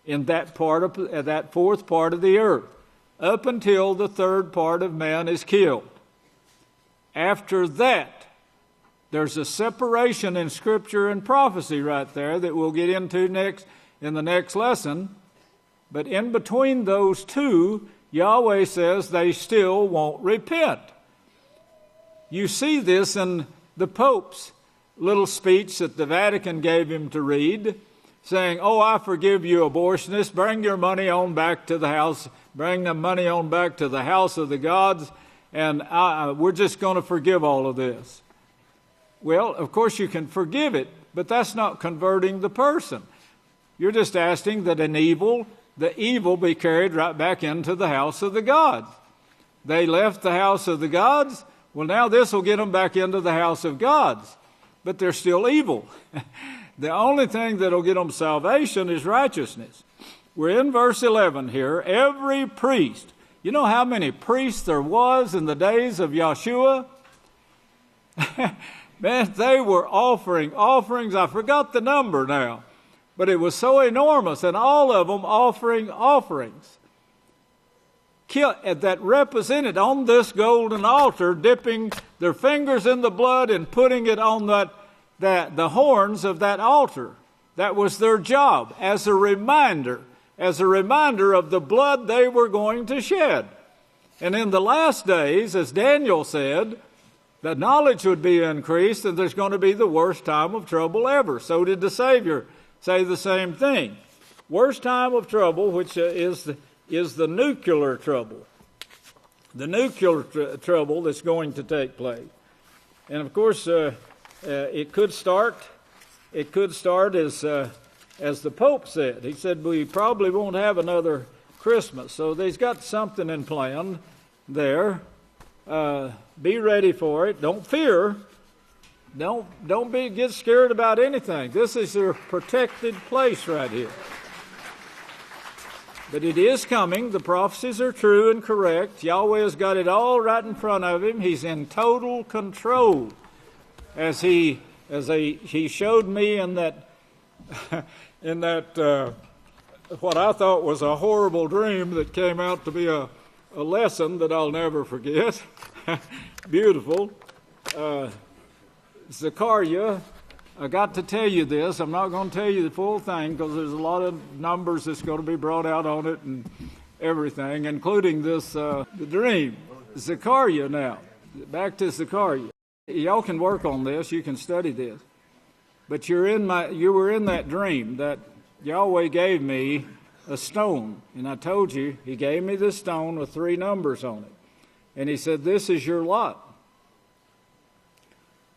S11: in that fourth part of the earth, up until the third part of man is killed. After that, there's a separation in Scripture and prophecy right there that we'll get into next in the next lesson. But in between those two, Yahweh says they still won't repent. You see this in the Pope's little speech that the Vatican gave him to read, saying, "Oh, I forgive you, abortionists. Bring your money on back to the house. Bring the money on back to the house of the gods, and we're just going to forgive all of this." Well, of course you can forgive it, but that's not converting the person. You're just asking that the evil be carried right back into the house of the gods. They left the house of the gods. Well, now this will get them back into the house of gods, but they're still evil. The only thing that will get them salvation is righteousness. We're in verse 11 here. Every priest. You know how many priests there was in the days of Yahshua? Man, they were offering offerings. I forgot the number now. But it was so enormous, and all of them offering offerings that represented on this golden altar, dipping their fingers in the blood and putting it on the horns of that altar. That was their job, as a reminder of the blood they were going to shed. And in the last days, as Daniel said, the knowledge would be increased, and there's going to be the worst time of trouble ever. So did the Savior say the same thing. Worst time of trouble, which is the nuclear trouble. The nuclear trouble that's going to take place. And of course, it could start as the Pope said. He said, we probably won't have another Christmas. So they've got something in plan there. Be ready for it. Don't fear. Don't get scared about anything. This is your protected place right here. But it is coming. The prophecies are true and correct. Yahweh has got it all right in front of him. He's in total control. As he showed me in that what I thought was a horrible dream that came out to be a lesson that I'll never forget. Beautiful. Zechariah, I got to tell you this. I'm not going to tell you the full thing because there's a lot of numbers that's going to be brought out on it and everything, including this the dream. Zechariah now. Back to Zechariah. Y'all can work on this. You can study this. But you were in that dream that Yahweh gave me a stone. And I told you, he gave me this stone with 3 numbers on it. And he said, this is your lot.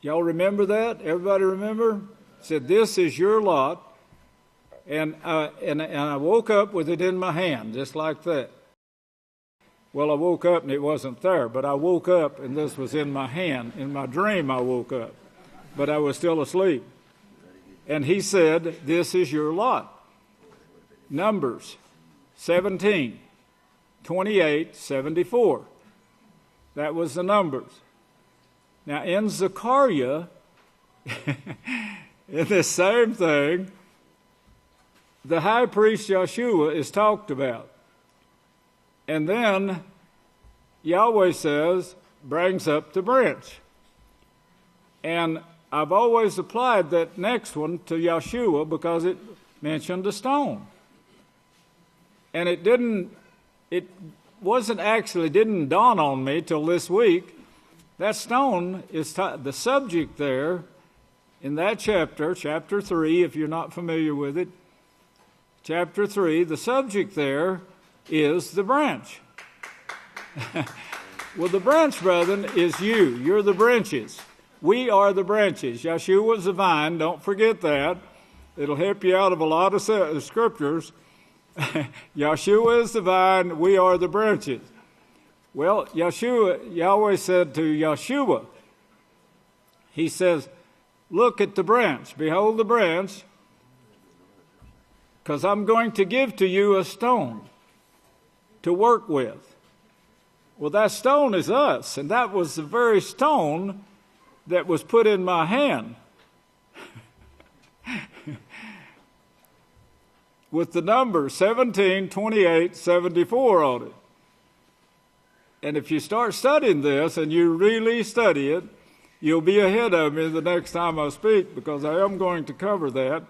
S11: Y'all remember that? Everybody remember? He said, this is your lot. And I woke up with it in my hand, just like that. Well, I woke up and it wasn't there, but I woke up and this was in my hand. In my dream, I woke up, but I was still asleep. And he said, this is your lot. Numbers 17, 28, 74. That was the numbers. Now, in Zechariah, in the same thing, the high priest Yahshua is talked about. And then Yahweh says, brings up the branch. And I've always applied that next one to Yahshua because it mentioned a stone. And it didn't dawn on me till this week. That stone is the subject there in that chapter 3, if you're not familiar with it. Chapter 3, the subject there is the branch. Well, the branch, brethren, is you. You're the branches. We are the branches. Yahshua was the vine. Don't forget that. It'll help you out of a lot of scriptures. Yahshua is the vine. We are the branches. Well, Yahweh said to Yahshua, he says, look at the branch. Behold the branch, because I'm going to give to you a stone to work with. Well, that stone is us, and that was the very stone that was put in my hand with the number 172874 on it. And if you start studying this and you really study it, you'll be ahead of me the next time I speak, because I am going to cover that.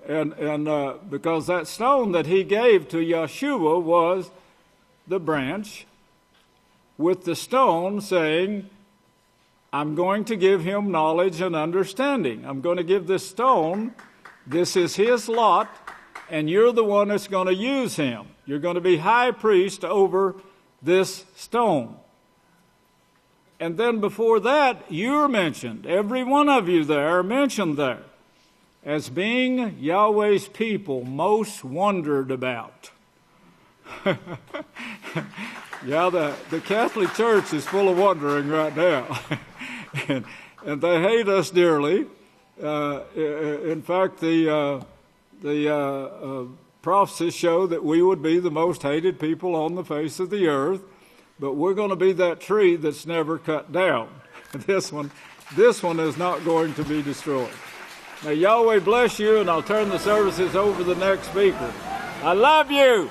S11: And because that stone that he gave to Yahshua was the branch, with the stone saying, I'm going to give him knowledge and understanding. I'm going to give this stone, this is his lot, and you're the one that's going to use him. You're going to be high priest over this stone. And then before that, you're mentioned. Every one of you there are mentioned there as being Yahweh's people most wondered about. Yeah, the Catholic Church is full of wondering right now. and they hate us dearly. In fact, the prophecies show that we would be the most hated people on the face of the earth, but we're going to be that tree that's never cut down. This one is not going to be destroyed. May Yahweh bless you, and I'll turn the services over to the next speaker. I love you.